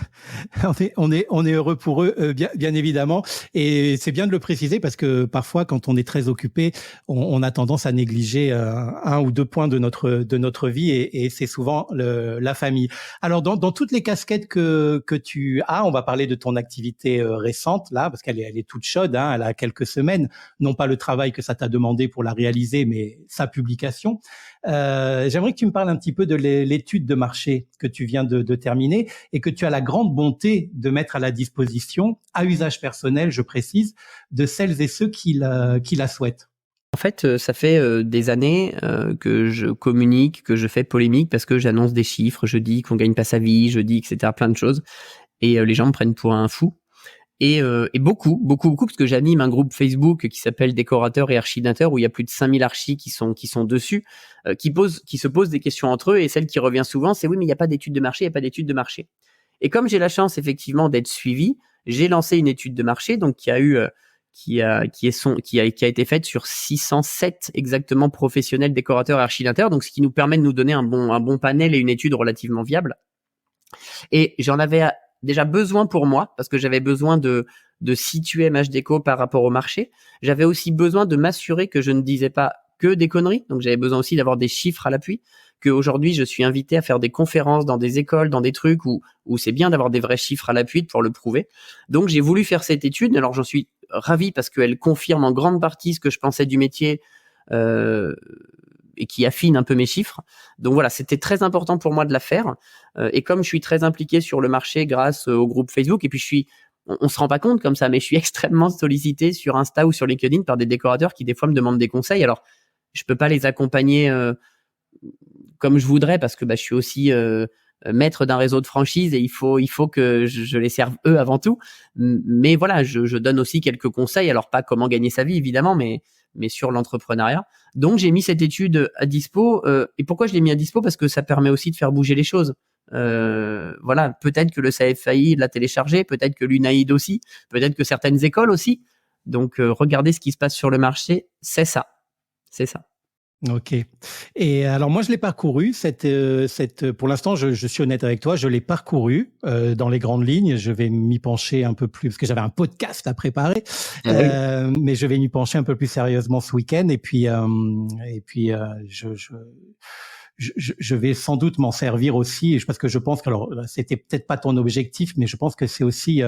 on est heureux pour eux, bien évidemment. Et c'est bien de le préciser parce que parfois, quand on est très occupé, on a tendance à négliger un ou deux points de notre vie et c'est souvent la famille. Alors, dans toutes les casquettes que tu as, on va parler de ton activité récente là, parce qu'elle est toute chaude, hein, elle a quelques semaines. Non pas le travail que ça t'a demandé pour la réaliser, mais sa publication. J'aimerais que tu me parles un petit peu de l'étude de marché que tu viens de terminer et que tu as la grande bonté de mettre à la disposition, à usage personnel, je précise, de celles et ceux qui la souhaitent. En fait, ça fait des années que je communique, que je fais polémique parce que j'annonce des chiffres, je dis qu'on gagne pas sa vie, je dis etc. plein de choses et les gens me prennent pour un fou. Et beaucoup, parce que j'anime un groupe Facebook qui s'appelle Décorateurs et Archinateurs où il y a plus de 5000 archis qui sont dessus, qui se posent des questions entre eux et celle qui revient souvent, c'est oui, mais il n'y a pas d'étude de marché, Et comme j'ai la chance effectivement d'être suivi, j'ai lancé une étude de marché donc qui a été faite sur 607 exactement professionnels décorateurs et archinateurs, donc ce qui nous permet de nous donner un bon panel et une étude relativement viable. Et j'en avais déjà besoin pour moi parce que j'avais besoin de situer MH Déco par rapport au marché. J'avais aussi besoin de m'assurer que je ne disais pas que des conneries, donc j'avais besoin aussi d'avoir des chiffres à l'appui. Qu'aujourd'hui je suis invité à faire des conférences dans des écoles, dans des trucs où c'est bien d'avoir des vrais chiffres à l'appui pour le prouver. Donc j'ai voulu faire cette étude. Alors j'en suis ravi parce qu'elle confirme en grande partie ce que je pensais du métier et qui affine un peu mes chiffres. Donc voilà, c'était très important pour moi de la faire. Et comme je suis très impliqué sur le marché grâce au groupe Facebook, et puis on se rend pas compte comme ça, mais je suis extrêmement sollicité sur Insta ou sur LinkedIn par des décorateurs qui des fois me demandent des conseils. Alors je peux pas les accompagner comme je voudrais parce que je suis aussi maître d'un réseau de franchise et il faut que je les serve eux avant tout. Mais voilà, je donne aussi quelques conseils. Alors pas comment gagner sa vie évidemment, mais sur l'entrepreneuriat. Donc j'ai mis cette étude à dispo. Et pourquoi je l'ai mis à dispo? Parce que ça permet aussi de faire bouger les choses. Voilà, peut-être que le CFAI l'a téléchargé, peut-être que l'UNAID aussi, peut-être que certaines écoles aussi. Donc regardez ce qui se passe sur le marché, c'est ça. Ok. Et alors moi je l'ai parcouru pour l'instant je suis honnête avec toi, je l'ai parcouru dans les grandes lignes. Je vais m'y pencher un peu plus parce que j'avais un podcast à préparer, mais je vais m'y pencher un peu plus sérieusement ce week-end et puis je vais sans doute m'en servir aussi, parce que je pense que, alors, c'était peut-être pas ton objectif, mais je pense que c'est aussi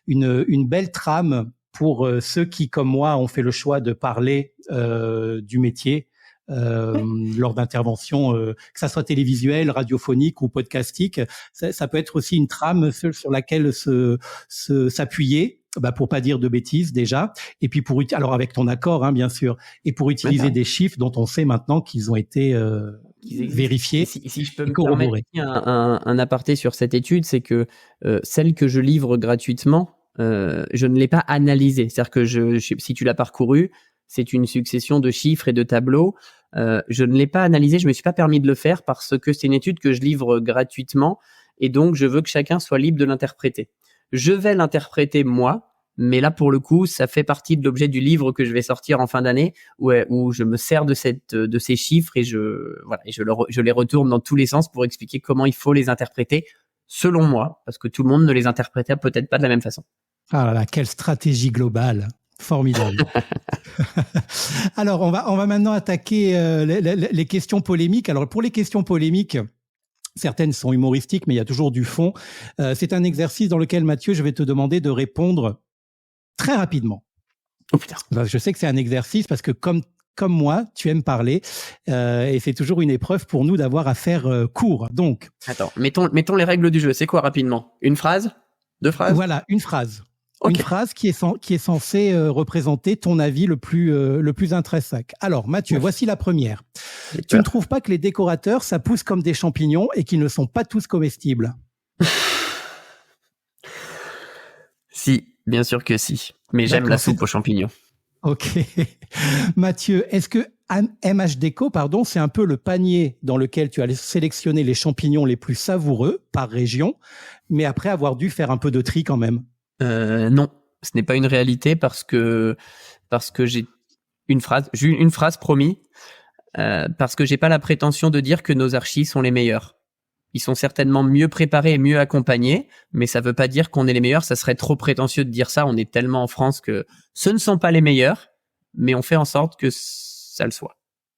une belle trame pour ceux qui, comme moi, ont fait le choix de parler du métier lors d'interventions, que ça soit télévisuelle, radiophonique ou podcastique. Ça peut être aussi une trame sur laquelle s'appuyer, pour pas dire de bêtises déjà, et puis alors avec ton accord, hein, bien sûr, et pour utiliser des chiffres dont on sait maintenant qu'ils ont été vérifiés. Si je peux me permettre un aparté sur cette étude, c'est que celle que je livre gratuitement, je ne l'ai pas analysée. C'est-à-dire que si tu l'as parcouru, c'est une succession de chiffres et de tableaux. Je ne l'ai pas analysé, je me suis pas permis de le faire parce que c'est une étude que je livre gratuitement et donc je veux que chacun soit libre de l'interpréter. Je vais l'interpréter moi, mais là pour le coup, ça fait partie de l'objet du livre que je vais sortir en fin d'année où je me sers de ces chiffres et je les retourne dans tous les sens pour expliquer comment il faut les interpréter selon moi, parce que tout le monde ne les interprétait peut-être pas de la même façon. Ah là là, quelle stratégie globale! Formidable. Alors, on va maintenant attaquer les questions polémiques. Alors, pour les questions polémiques, certaines sont humoristiques, mais il y a toujours du fond. C'est un exercice dans lequel, Mathieu, je vais te demander de répondre très rapidement. Oh putain. Je sais que c'est un exercice parce que comme moi, tu aimes parler et c'est toujours une épreuve pour nous d'avoir à faire court. Donc, attends, mettons les règles du jeu. C'est quoi rapidement? Une phrase? 2 phrases? Voilà, une phrase. Okay. Une phrase qui est censée représenter ton avis le plus intrinsèque. Alors, Mathieu, voici la première. Tu ne trouves pas que les décorateurs, ça pousse comme des champignons et qu'ils ne sont pas tous comestibles? Si, bien sûr que si. Mais j'aime la soupe aux champignons. Ok. Mathieu, est-ce que MH Déco, c'est un peu le panier dans lequel tu as sélectionné les champignons les plus savoureux par région, mais après avoir dû faire un peu de tri quand même? Non, ce n'est pas une réalité parce que j'ai une phrase promis, parce que j'ai pas la prétention de dire que nos archis sont les meilleurs. Ils sont certainement mieux préparés et mieux accompagnés, mais ça veut pas dire qu'on est les meilleurs. Ça serait trop prétentieux de dire ça. On est tellement en France que ce ne sont pas les meilleurs, mais on fait en sorte que ça le soit.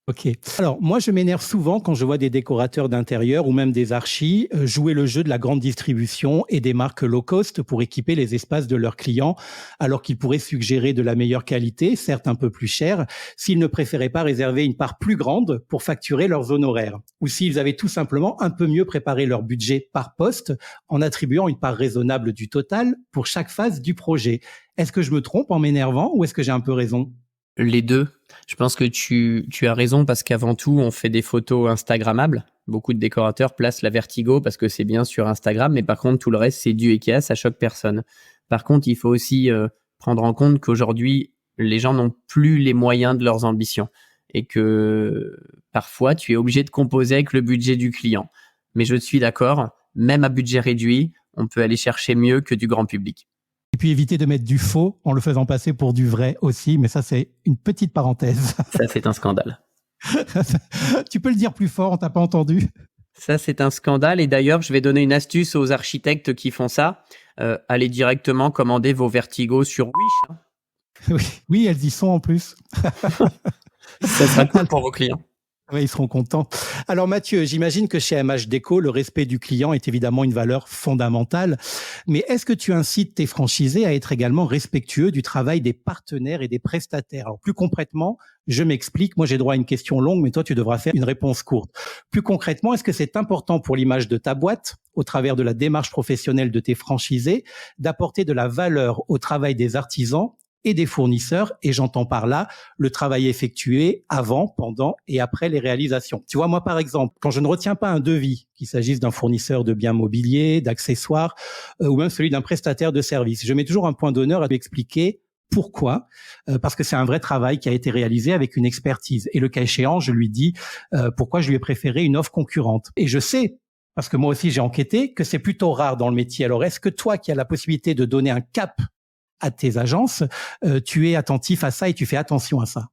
Ok. Alors, moi, je m'énerve souvent quand je vois des décorateurs d'intérieur ou même des archis jouer le jeu de la grande distribution et des marques low cost pour équiper les espaces de leurs clients, alors qu'ils pourraient suggérer de la meilleure qualité, certes un peu plus cher, s'ils ne préféraient pas réserver une part plus grande pour facturer leurs honoraires, ou s'ils avaient tout simplement un peu mieux préparé leur budget par poste en attribuant une part raisonnable du total pour chaque phase du projet. Est-ce que je me trompe en m'énervant ou est-ce que j'ai un peu raison? Les deux. Je pense que tu as raison parce qu'avant tout, on fait des photos Instagrammables. Beaucoup de décorateurs placent la vertigo parce que c'est bien sur Instagram, mais par contre, tout le reste, c'est du Ikea, ça choque personne. Par contre, il faut aussi prendre en compte qu'aujourd'hui, les gens n'ont plus les moyens de leurs ambitions et que parfois, tu es obligé de composer avec le budget du client. Mais je suis d'accord, même à budget réduit, on peut aller chercher mieux que du grand public. Et puis éviter de mettre du faux en le faisant passer pour du vrai aussi, mais ça c'est une petite parenthèse. Ça c'est un scandale. Tu peux le dire plus fort, on t'a pas entendu. Ça c'est un scandale et d'ailleurs je vais donner une astuce aux architectes qui font ça. Allez directement commander vos vertigos sur Wish. Oui, elles y sont en plus. Ça sera cool pour vos clients. Oui, ils seront contents. Alors Mathieu, j'imagine que chez MH Déco, le respect du client est évidemment une valeur fondamentale. Mais est-ce que tu incites tes franchisés à être également respectueux du travail des partenaires et des prestataires? Alors plus concrètement, je m'explique. Moi, j'ai droit à une question longue, mais toi, tu devras faire une réponse courte. Plus concrètement, est-ce que c'est important pour l'image de ta boîte, au travers de la démarche professionnelle de tes franchisés, d'apporter de la valeur au travail des artisans et des fournisseurs, et j'entends par là le travail effectué avant, pendant et après les réalisations. Tu vois, moi par exemple, quand je ne retiens pas un devis, qu'il s'agisse d'un fournisseur de biens mobiliers, d'accessoires, ou même celui d'un prestataire de services, je mets toujours un point d'honneur à lui expliquer pourquoi, parce que c'est un vrai travail qui a été réalisé avec une expertise. Et le cas échéant, je lui dis pourquoi je lui ai préféré une offre concurrente. Et je sais, parce que moi aussi j'ai enquêté, que c'est plutôt rare dans le métier. Alors est-ce que toi qui as la possibilité de donner un cap à tes agences, tu es attentif à ça et tu fais attention à ça?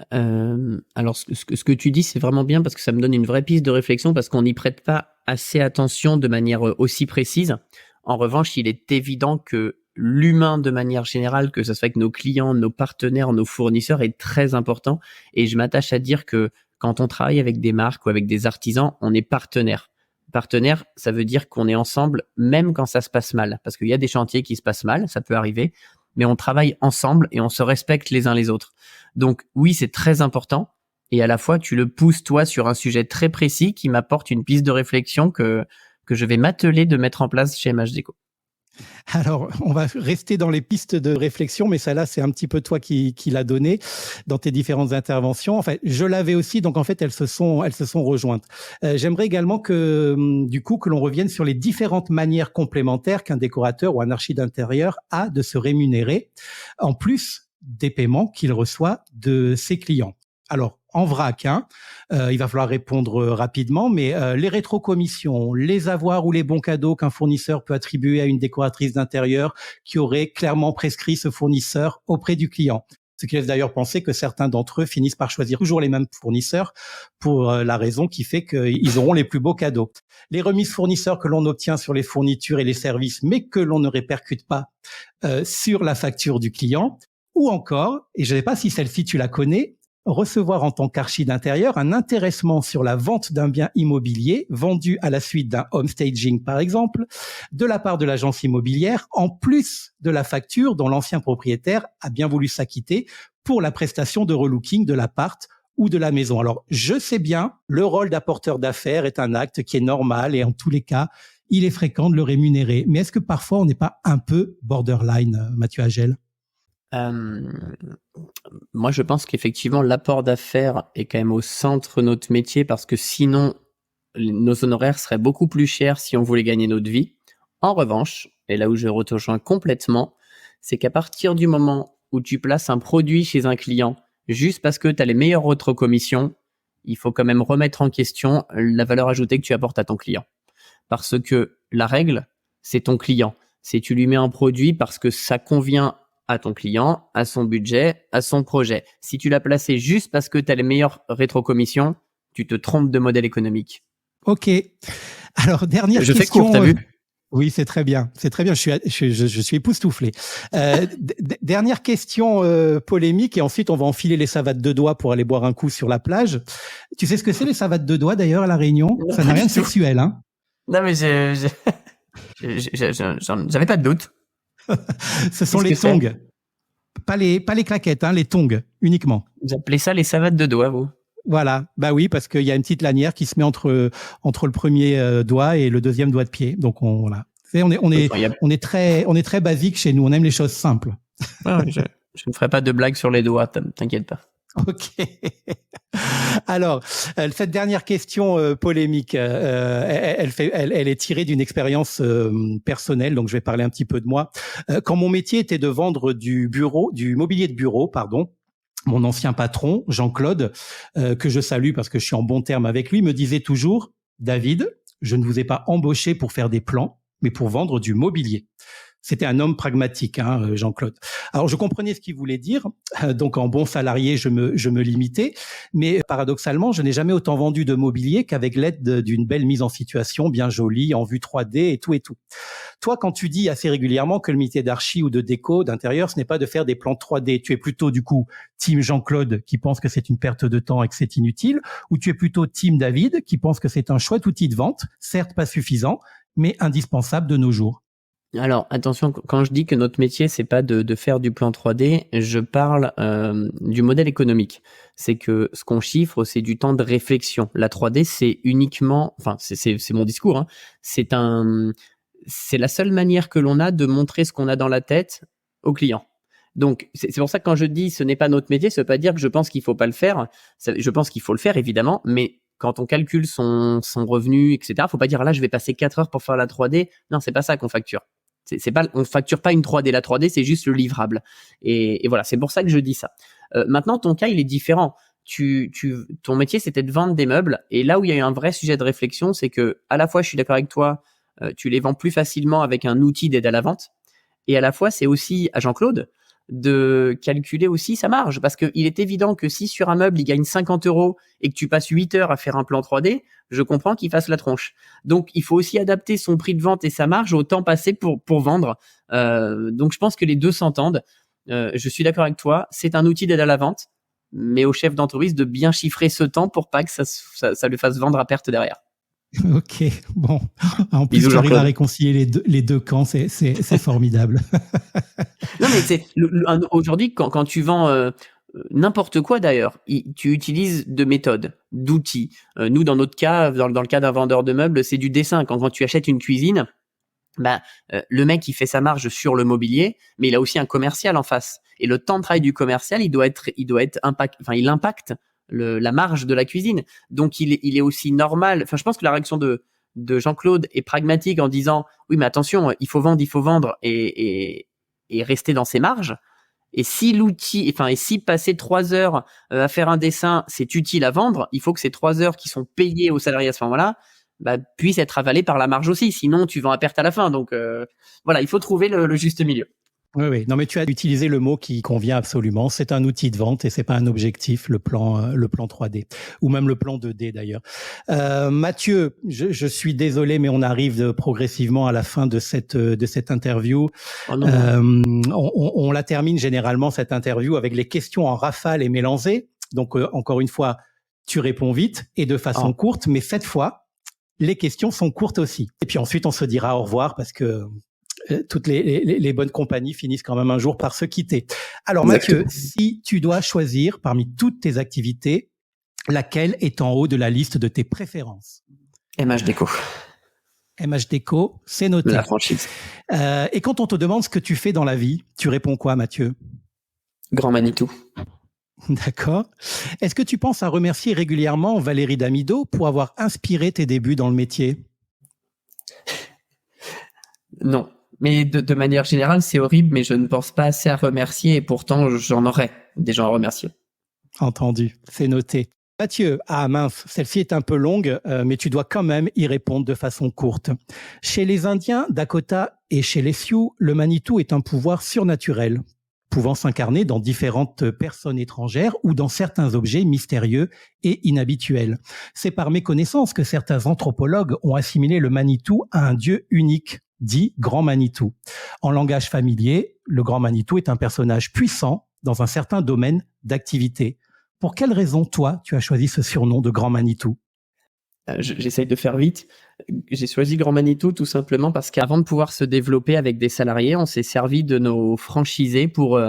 Alors, ce que tu dis, c'est vraiment bien parce que ça me donne une vraie piste de réflexion parce qu'on n'y prête pas assez attention de manière aussi précise. En revanche, il est évident que l'humain de manière générale, que ce soit avec nos clients, nos partenaires, nos fournisseurs, est très important. Et je m'attache à dire que Quand on travaille avec des marques ou avec des artisans, on est partenaire. Partenaire, ça veut dire qu'on est ensemble même quand ça se passe mal. Parce qu'il y a des chantiers qui se passent mal, ça peut arriver, mais on travaille ensemble et on se respecte les uns les autres. Donc oui, c'est très important. Et à la fois, tu le pousses toi sur un sujet très précis qui m'apporte une piste de réflexion que je vais m'atteler de mettre en place chez MH Déco. Alors, on va rester dans les pistes de réflexion, mais celle-là, c'est un petit peu toi qui l'a donné dans tes différentes interventions. En fait, je l'avais aussi, donc en fait, elles se sont rejointes. J'aimerais également que l'on revienne sur les différentes manières complémentaires qu'un décorateur ou un archi d'intérieur a de se rémunérer, en plus des paiements qu'il reçoit de ses clients. Alors, en vrac, il va falloir répondre rapidement, mais les rétrocommissions, les avoirs ou les bons cadeaux qu'un fournisseur peut attribuer à une décoratrice d'intérieur qui aurait clairement prescrit ce fournisseur auprès du client. Ce qui laisse d'ailleurs penser que certains d'entre eux finissent par choisir toujours les mêmes fournisseurs pour la raison qui fait qu'ils auront les plus beaux cadeaux. Les remises fournisseurs que l'on obtient sur les fournitures et les services, mais que l'on ne répercute pas sur la facture du client. Ou encore, et je ne sais pas si celle-ci tu la connais, recevoir en tant qu'archi d'intérieur un intéressement sur la vente d'un bien immobilier vendu à la suite d'un home staging par exemple, de la part de l'agence immobilière, en plus de la facture dont l'ancien propriétaire a bien voulu s'acquitter pour la prestation de relooking de l'appart ou de la maison. Alors, je sais bien, le rôle d'apporteur d'affaires est un acte qui est normal et en tous les cas, il est fréquent de le rémunérer. Mais est-ce que parfois on n'est pas un peu borderline, Mathieu Agel ? Moi, je pense qu'effectivement, l'apport d'affaires est quand même au centre de notre métier parce que sinon, nos honoraires seraient beaucoup plus chers si on voulait gagner notre vie. En revanche, et là où je rejoins complètement, c'est qu'à partir du moment où tu places un produit chez un client juste parce que tu as les meilleures rétrocommissions, il faut quand même remettre en question la valeur ajoutée que tu apportes à ton client. Parce que la règle, c'est ton client. C'est tu lui mets un produit parce que ça convient à ton client, à son budget, à son projet. Si tu l'as placé juste parce que tu as les meilleures rétrocommissions, tu te trompes de modèle économique. Ok. Alors, dernière question. Je fais court, t'as vu ? Oui, c'est très bien. C'est très bien. Je suis époustouflé. Dernière question polémique et ensuite on va enfiler les savates de doigts pour aller boire un coup sur la plage. Tu sais ce que c'est les savates de doigts d'ailleurs à La Réunion ? Ça n'a rien de sexuel, hein ? Non, mais j'avais pas de doute. Ce sont les tongs. Pas les claquettes, les tongs uniquement. Vous appelez ça les savates de doigts, vous ? Voilà, bah oui, parce qu'il y a une petite lanière qui se met entre le premier doigt et le deuxième doigt de pied. Donc on est très basique chez nous. On aime les choses simples. Ah, je ne ferai pas de blagues sur les doigts, t'inquiète pas. Ok. Alors, cette dernière question polémique, elle est tirée d'une expérience personnelle, donc je vais parler un petit peu de moi. Quand mon métier était de vendre du mobilier de bureau, mon ancien patron, Jean-Claude, que je salue parce que je suis en bon terme avec lui, me disait toujours « David, je ne vous ai pas embauché pour faire des plans, mais pour vendre du mobilier ». C'était un homme pragmatique, Jean-Claude. Alors, je comprenais ce qu'il voulait dire. Donc, en bon salarié, je me limitais. Mais paradoxalement, je n'ai jamais autant vendu de mobilier qu'avec l'aide d'une belle mise en situation, bien jolie, en vue 3D et tout et tout. Toi, quand tu dis assez régulièrement que le métier d'archi ou de déco d'intérieur, ce n'est pas de faire des plans 3D, tu es plutôt, du coup, team Jean-Claude qui pense que c'est une perte de temps et que c'est inutile, ou tu es plutôt team David qui pense que c'est un chouette outil de vente, certes pas suffisant, mais indispensable de nos jours. Alors, attention, quand je dis que notre métier, c'est pas de faire du plan 3D, je parle du modèle économique. C'est que ce qu'on chiffre, c'est du temps de réflexion. La 3D, c'est uniquement, enfin, c'est mon discours, c'est la seule manière que l'on a de montrer ce qu'on a dans la tête au client. Donc, c'est pour ça que quand je dis ce n'est pas notre métier, ça veut pas dire que je pense qu'il faut pas le faire. Je pense qu'il faut le faire, évidemment, mais quand on calcule son revenu, etc., faut pas dire là, je vais passer 4 heures pour faire la 3D. Non, c'est pas ça qu'on facture. On facture pas une 3D. La 3D, c'est juste le livrable. Et voilà, c'est pour ça que je dis ça. Maintenant, ton cas, il est différent. Ton métier, c'était de vendre des meubles. Et là où il y a eu un vrai sujet de réflexion, c'est que, à la fois, je suis d'accord avec toi, tu les vends plus facilement avec un outil d'aide à la vente. Et à la fois, c'est aussi à Jean-Claude de calculer aussi sa marge. Parce qu'il est évident que si sur un meuble, il gagne 50 € et que tu passes 8 heures à faire un plan 3D, je comprends qu'il fasse la tronche. Donc, il faut aussi adapter son prix de vente et sa marge au temps passé pour vendre. Donc, je pense que les deux s'entendent. Je suis d'accord avec toi. C'est un outil d'aide à la vente. mais au chef d'entreprise de bien chiffrer ce temps pour pas que ça le fasse vendre à perte derrière. Ok, bon. En plus, Bisous, tu arrives Jean-Claude. à réconcilier les deux camps, c'est formidable. Non, mais aujourd'hui, quand tu vends n'importe quoi d'ailleurs, tu utilises de méthodes, d'outils. Nous, dans notre cas, dans le cas d'un vendeur de meubles, c'est du dessin. Quand tu achètes une cuisine, le mec il fait sa marge sur le mobilier, mais il a aussi un commercial en face. Et le temps de travail du commercial, il impacte la marge de la cuisine. Donc il est aussi normal. Enfin, je pense que la réaction de Jean-Claude est pragmatique en disant oui, mais attention, il faut vendre et rester dans ses marges. Et si si passer 3 heures à faire un dessin, c'est utile à vendre, il faut que ces 3 heures qui sont payées aux salariés à ce moment-là puissent être avalées par la marge aussi. Sinon, tu vends à perte à la fin. Donc voilà, il faut trouver le juste milieu. Oui. Non, mais tu as utilisé le mot qui convient absolument. C'est un outil de vente et c'est pas un objectif, le plan 3D ou même le plan 2D d'ailleurs. Mathieu, je suis désolé, mais on arrive progressivement à la fin de cette interview. Oh non. On la termine généralement cette interview avec les questions en rafale et mélangées. Donc encore une fois, tu réponds vite et de façon courte, mais cette fois, les questions sont courtes aussi. Et puis ensuite, on se dira au revoir parce que toutes les bonnes compagnies finissent quand même un jour par se quitter. Alors Mathieu, si tu dois choisir parmi toutes tes activités, laquelle est en haut de la liste de tes préférences? MH Déco. MH Déco, c'est noté. La franchise. Et quand on te demande ce que tu fais dans la vie, tu réponds quoi, Mathieu? Grand Manitou. D'accord. Est-ce que tu penses à remercier régulièrement Valérie Damido pour avoir inspiré tes débuts dans le métier? Non. Mais de manière générale, c'est horrible, mais je ne pense pas assez à remercier et pourtant j'en aurais des gens à remercier. Entendu, c'est noté. Mathieu, mince, celle-ci est un peu longue, mais tu dois quand même y répondre de façon courte. Chez les Indiens, Dakota et chez les Sioux, le Manitou est un pouvoir surnaturel, pouvant s'incarner dans différentes personnes étrangères ou dans certains objets mystérieux et inhabituels. C'est par méconnaissance que certains anthropologues ont assimilé le Manitou à un dieu unique, dit Grand Manitou. En langage familier, le Grand Manitou est un personnage puissant dans un certain domaine d'activité. Pour quelle raison, toi, tu as choisi ce surnom de Grand Manitou? J'essaye de faire vite. J'ai choisi Grand Manitou tout simplement parce qu'avant de pouvoir se développer avec des salariés, on s'est servi de nos franchisés pour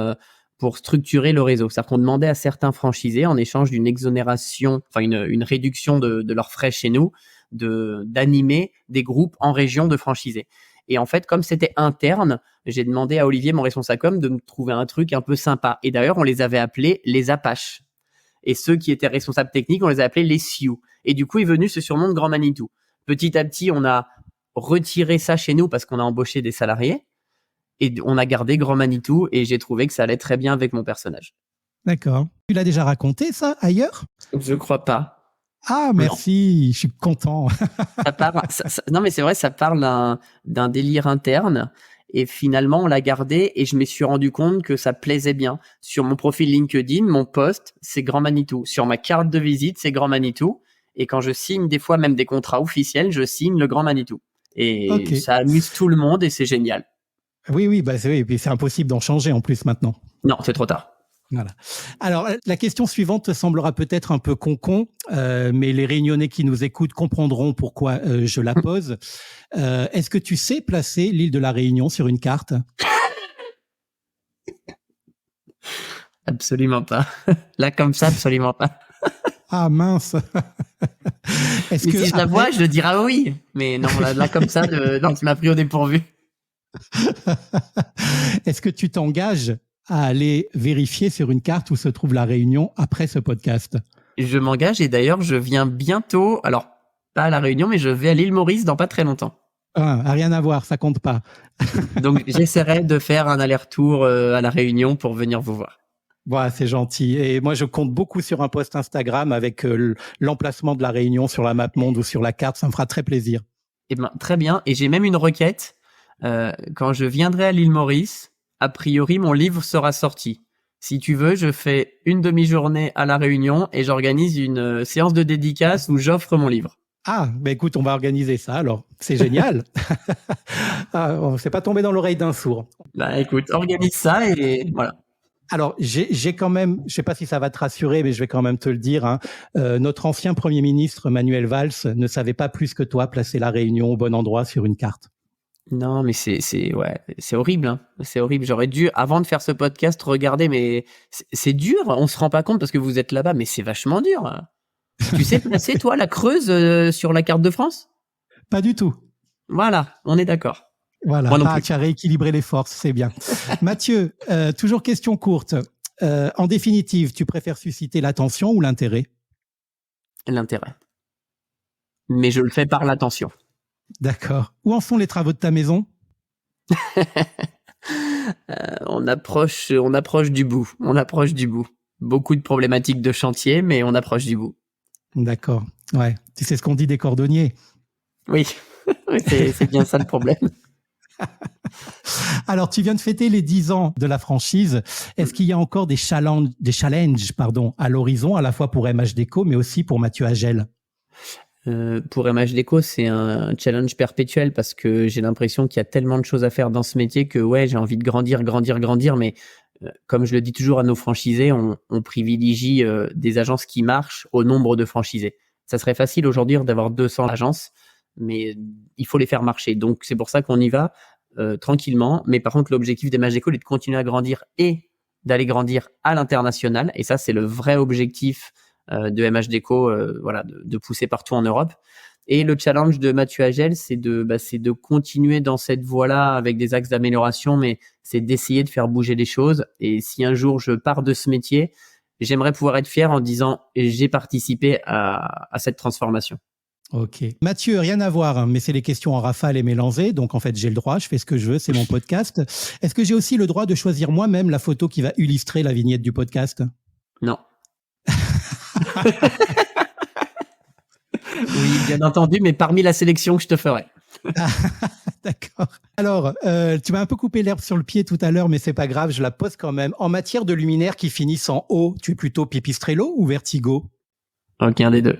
structurer le réseau. C'est-à-dire qu'on demandait à certains franchisés, en échange d'une exonération, enfin une réduction de leurs frais chez nous, d'animer des groupes en région de franchisés. Et en fait, comme c'était interne, j'ai demandé à Olivier, mon responsable com, de me trouver un truc un peu sympa. Et d'ailleurs, on les avait appelés les Apaches. Et ceux qui étaient responsables techniques, on les a appelés les Sioux. Et du coup est venu ce surnom de Grand Manitou. Petit à petit, on a retiré ça chez nous parce qu'on a embauché des salariés. Et on a gardé Grand Manitou et j'ai trouvé que ça allait très bien avec mon personnage. D'accord. Tu l'as déjà raconté, ça, ailleurs? Je crois pas. Ah, merci, je suis content. Non, mais c'est vrai, ça parle d'un délire interne. Et finalement, on l'a gardé et je me suis rendu compte que ça plaisait bien. Sur mon profil LinkedIn, mon post, c'est Grand Manitou. Sur ma carte de visite, c'est Grand Manitou. Et quand je signe des fois même des contrats officiels, je signe le Grand Manitou. Et ça amuse tout le monde et c'est génial. Oui, et puis c'est impossible d'en changer en plus maintenant. Non, c'est trop tard. Voilà. Alors, la question suivante te semblera peut-être un peu con-con, mais les Réunionnais qui nous écoutent comprendront pourquoi je la pose. Est-ce que tu sais placer l'île de la Réunion sur une carte? Absolument pas. Là, comme ça, absolument pas. Ah mince. Mais si je la vois, je dirais oui. Mais non, là comme ça, non, tu m'as pris au dépourvu. Est-ce que tu t'engages à aller vérifier sur une carte où se trouve la Réunion après ce podcast? Je m'engage et d'ailleurs, je viens bientôt, alors pas à la Réunion, mais je vais à l'île Maurice dans pas très longtemps. Rien à voir, ça compte pas. Donc j'essaierai de faire un aller-retour à la Réunion pour venir vous voir. Voilà, c'est gentil. Et moi, je compte beaucoup sur un post Instagram avec l'emplacement de la Réunion sur la map monde ou sur la carte. Ça me fera très plaisir. Eh ben, très bien. Et j'ai même une requête. Quand je viendrai à l'île Maurice, a priori, mon livre sera sorti. Si tu veux, je fais une demi-journée à la Réunion et j'organise une séance de dédicace où j'offre mon livre. Ah, ben écoute, on va organiser ça alors. C'est génial. On s'est pas tombé dans l'oreille d'un sourd. Bah écoute, organise ça et voilà. Alors, j'ai quand même, je sais pas si ça va te rassurer, mais je vais quand même te le dire, hein, notre ancien Premier ministre, Manuel Valls, ne savait pas plus que toi placer la Réunion au bon endroit sur une carte. Non, mais ouais, c'est horrible, hein. C'est horrible. J'aurais dû, avant de faire ce podcast, regarder, mais c'est dur. On se rend pas compte parce que vous êtes là-bas, mais c'est vachement dur. Tu sais placer, toi, la Creuse sur la carte de France? Pas du tout. Voilà, on est d'accord. Voilà, tu as rééquilibré les forces, c'est bien. Mathieu, toujours question courte. En définitive, tu préfères susciter l'attention ou l'intérêt? L'intérêt. Mais je le fais par l'attention. D'accord. Où en sont les travaux de ta maison? On approche du bout. On approche du bout. Beaucoup de problématiques de chantier, mais on approche du bout. D'accord. Ouais. Tu sais ce qu'on dit des cordonniers? Oui, c'est bien ça le problème. Alors, tu viens de fêter les 10 ans de la franchise. Est-ce qu'il y a encore des challenges, à l'horizon, à la fois pour MH Déco, mais aussi pour Mathieu Agel? Pour MH Déco, c'est un challenge perpétuel parce que j'ai l'impression qu'il y a tellement de choses à faire dans ce métier que ouais, j'ai envie de grandir, mais comme je le dis toujours à nos franchisés, on privilégie des agences qui marchent au nombre de franchisés. Ça serait facile aujourd'hui d'avoir 200 agences, mais il faut les faire marcher. Donc c'est pour ça qu'on y va tranquillement. Mais par contre, l'objectif d'MH Déco est de continuer à grandir et d'aller grandir à l'international. Et ça, c'est le vrai objectif de MH Déco, voilà, de pousser partout en Europe. Et le challenge de Mathieu Agel, c'est de continuer dans cette voie-là avec des axes d'amélioration, mais c'est d'essayer de faire bouger les choses. Et si un jour je pars de ce métier, j'aimerais pouvoir être fier en disant j'ai participé à cette transformation. Ok. Mathieu, rien à voir, hein, mais c'est les questions en rafale et mélangées. Donc, en fait, j'ai le droit, je fais ce que je veux, c'est mon podcast. Est-ce que j'ai aussi le droit de choisir moi-même la photo qui va illustrer la vignette du podcast? Non. Oui, bien entendu, mais parmi la sélection que je te ferai. D'accord. Alors, tu m'as un peu coupé l'herbe sur le pied tout à l'heure, mais c'est pas grave, je la pose quand même. En matière de luminaires qui finissent en O, tu es plutôt Pipistrello ou Vertigo? Aucun des deux.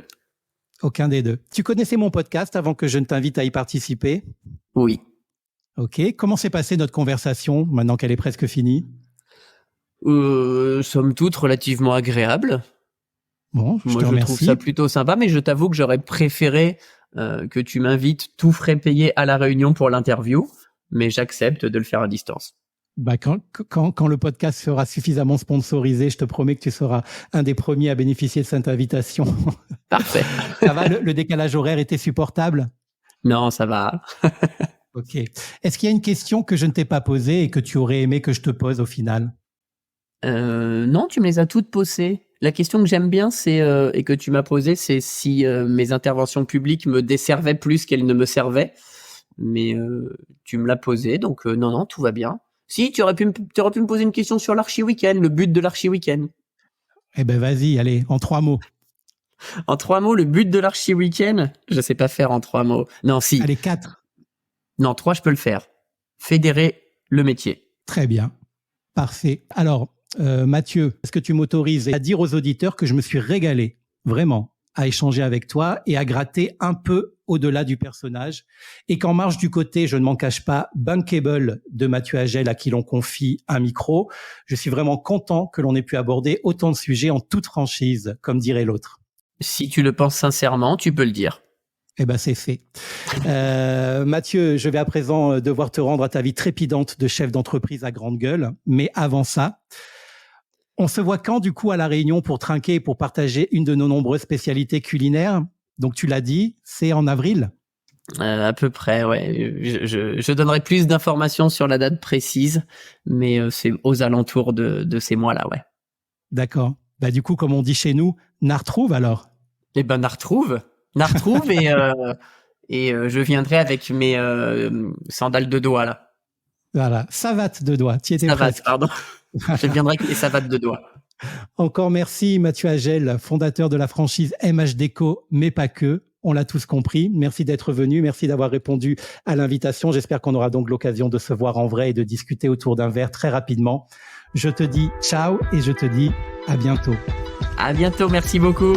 Aucun des deux. Tu connaissais mon podcast avant que je ne t'invite à y participer? Oui. Ok. Comment s'est passée notre conversation maintenant qu'elle est presque finie? Somme toute relativement agréable. Bon, moi je trouve ça plutôt sympa, mais je t'avoue que j'aurais préféré que tu m'invites tout frais payé à la Réunion pour l'interview, mais j'accepte de le faire à distance. Bah quand le podcast sera suffisamment sponsorisé, je te promets que tu seras un des premiers à bénéficier de cette invitation. Parfait. Ça va, le décalage horaire était supportable? Non, ça va. Ok. Est-ce qu'il y a une question que je ne t'ai pas posée et que tu aurais aimé que je te pose au final? Non, tu me les as toutes posées. La question que j'aime bien, c'est et que tu m'as posée, c'est si mes interventions publiques me desservaient plus qu'elles ne me servaient. Mais tu me l'as posée, donc non, tout va bien. Si, tu aurais pu me poser une question sur l'Archi Week-end, le but de l'Archi Week-end. Eh ben vas-y, allez, en 3 mots. En 3 mots, le but de l'Archi Week-end, je sais pas faire en 3 mots. Non, si. Allez, 4. Non, 3, je peux le faire. Fédérer le métier. Très bien. Parfait. Alors, Mathieu, est-ce que tu m'autorises à dire aux auditeurs que je me suis régalé, vraiment, à échanger avec toi et à gratter un peu au-delà du personnage, et qu'en marge du côté, je ne m'en cache pas, bankable de Mathieu Agel à qui l'on confie un micro, je suis vraiment content que l'on ait pu aborder autant de sujets en toute franchise, comme dirait l'autre. Si tu le penses sincèrement, tu peux le dire. Eh ben c'est fait. Mathieu, je vais à présent devoir te rendre à ta vie trépidante de chef d'entreprise à grande gueule, mais avant ça, on se voit quand du coup à La Réunion pour trinquer et pour partager une de nos nombreuses spécialités culinaires? Donc tu l'as dit, c'est en avril? À peu près, ouais. Je donnerai plus d'informations sur la date précise, mais c'est aux alentours de ces mois-là, ouais. D'accord. Bah du coup, comme on dit chez nous, n'a retrouve alors? Eh ben, n'a retrouve et je viendrai avec mes sandales de doigts là. Voilà, savates de doigts. Tu étais presque. Pardon. Je viendrai avec les savates de doigts. Encore merci Mathieu Agel, fondateur de la franchise MH Déco, mais pas que. On l'a tous compris. Merci d'être venu. Merci d'avoir répondu à l'invitation. J'espère qu'on aura donc l'occasion de se voir en vrai et de discuter autour d'un verre très rapidement. Je te dis ciao et je te dis à bientôt. À bientôt. Merci beaucoup.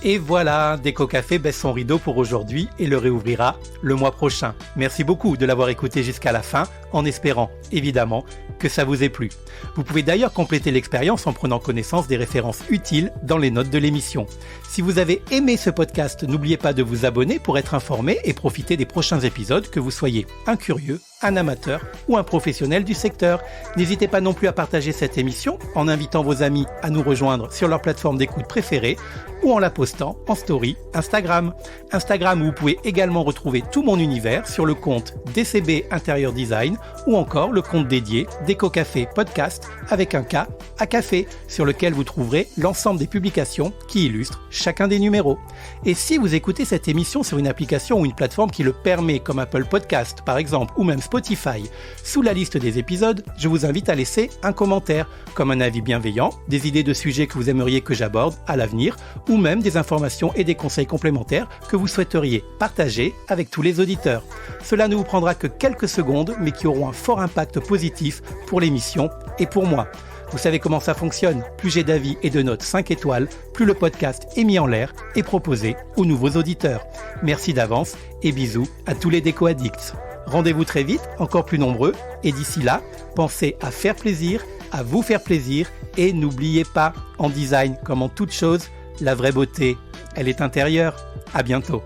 Et voilà, Déco Café baisse son rideau pour aujourd'hui et le réouvrira le mois prochain. Merci beaucoup de l'avoir écouté jusqu'à la fin, en espérant, évidemment, que ça vous ait plu. Vous pouvez d'ailleurs compléter l'expérience en prenant connaissance des références utiles dans les notes de l'émission. Si vous avez aimé ce podcast, n'oubliez pas de vous abonner pour être informé et profiter des prochains épisodes, que vous soyez un curieux, un amateur ou un professionnel du secteur. N'hésitez pas non plus à partager cette émission en invitant vos amis à nous rejoindre sur leur plateforme d'écoute préférée ou en la postant en story Instagram. Instagram où vous pouvez également retrouver tout mon univers sur le compte DCB Intérieur Design ou encore le compte dédié Déco Café Podcast avec un K à café sur lequel vous trouverez l'ensemble des publications qui illustrent chacun des numéros. Et si vous écoutez cette émission sur une application ou une plateforme qui le permet comme Apple Podcast par exemple ou même Spotify, sous la liste des épisodes, je vous invite à laisser un commentaire, comme un avis bienveillant, des idées de sujets que vous aimeriez que j'aborde à l'avenir, ou même des informations et des conseils complémentaires que vous souhaiteriez partager avec tous les auditeurs. Cela ne vous prendra que quelques secondes, mais qui auront un fort impact positif pour l'émission et pour moi. Vous savez comment ça fonctionne. Plus j'ai d'avis et de notes 5 étoiles, plus le podcast est mis en l'air et proposé aux nouveaux auditeurs. Merci d'avance et bisous à tous les déco-addicts. Rendez-vous très vite, encore plus nombreux, et d'ici là, pensez à faire plaisir, à vous faire plaisir, et n'oubliez pas, en design comme en toute chose, la vraie beauté, elle est intérieure. À bientôt.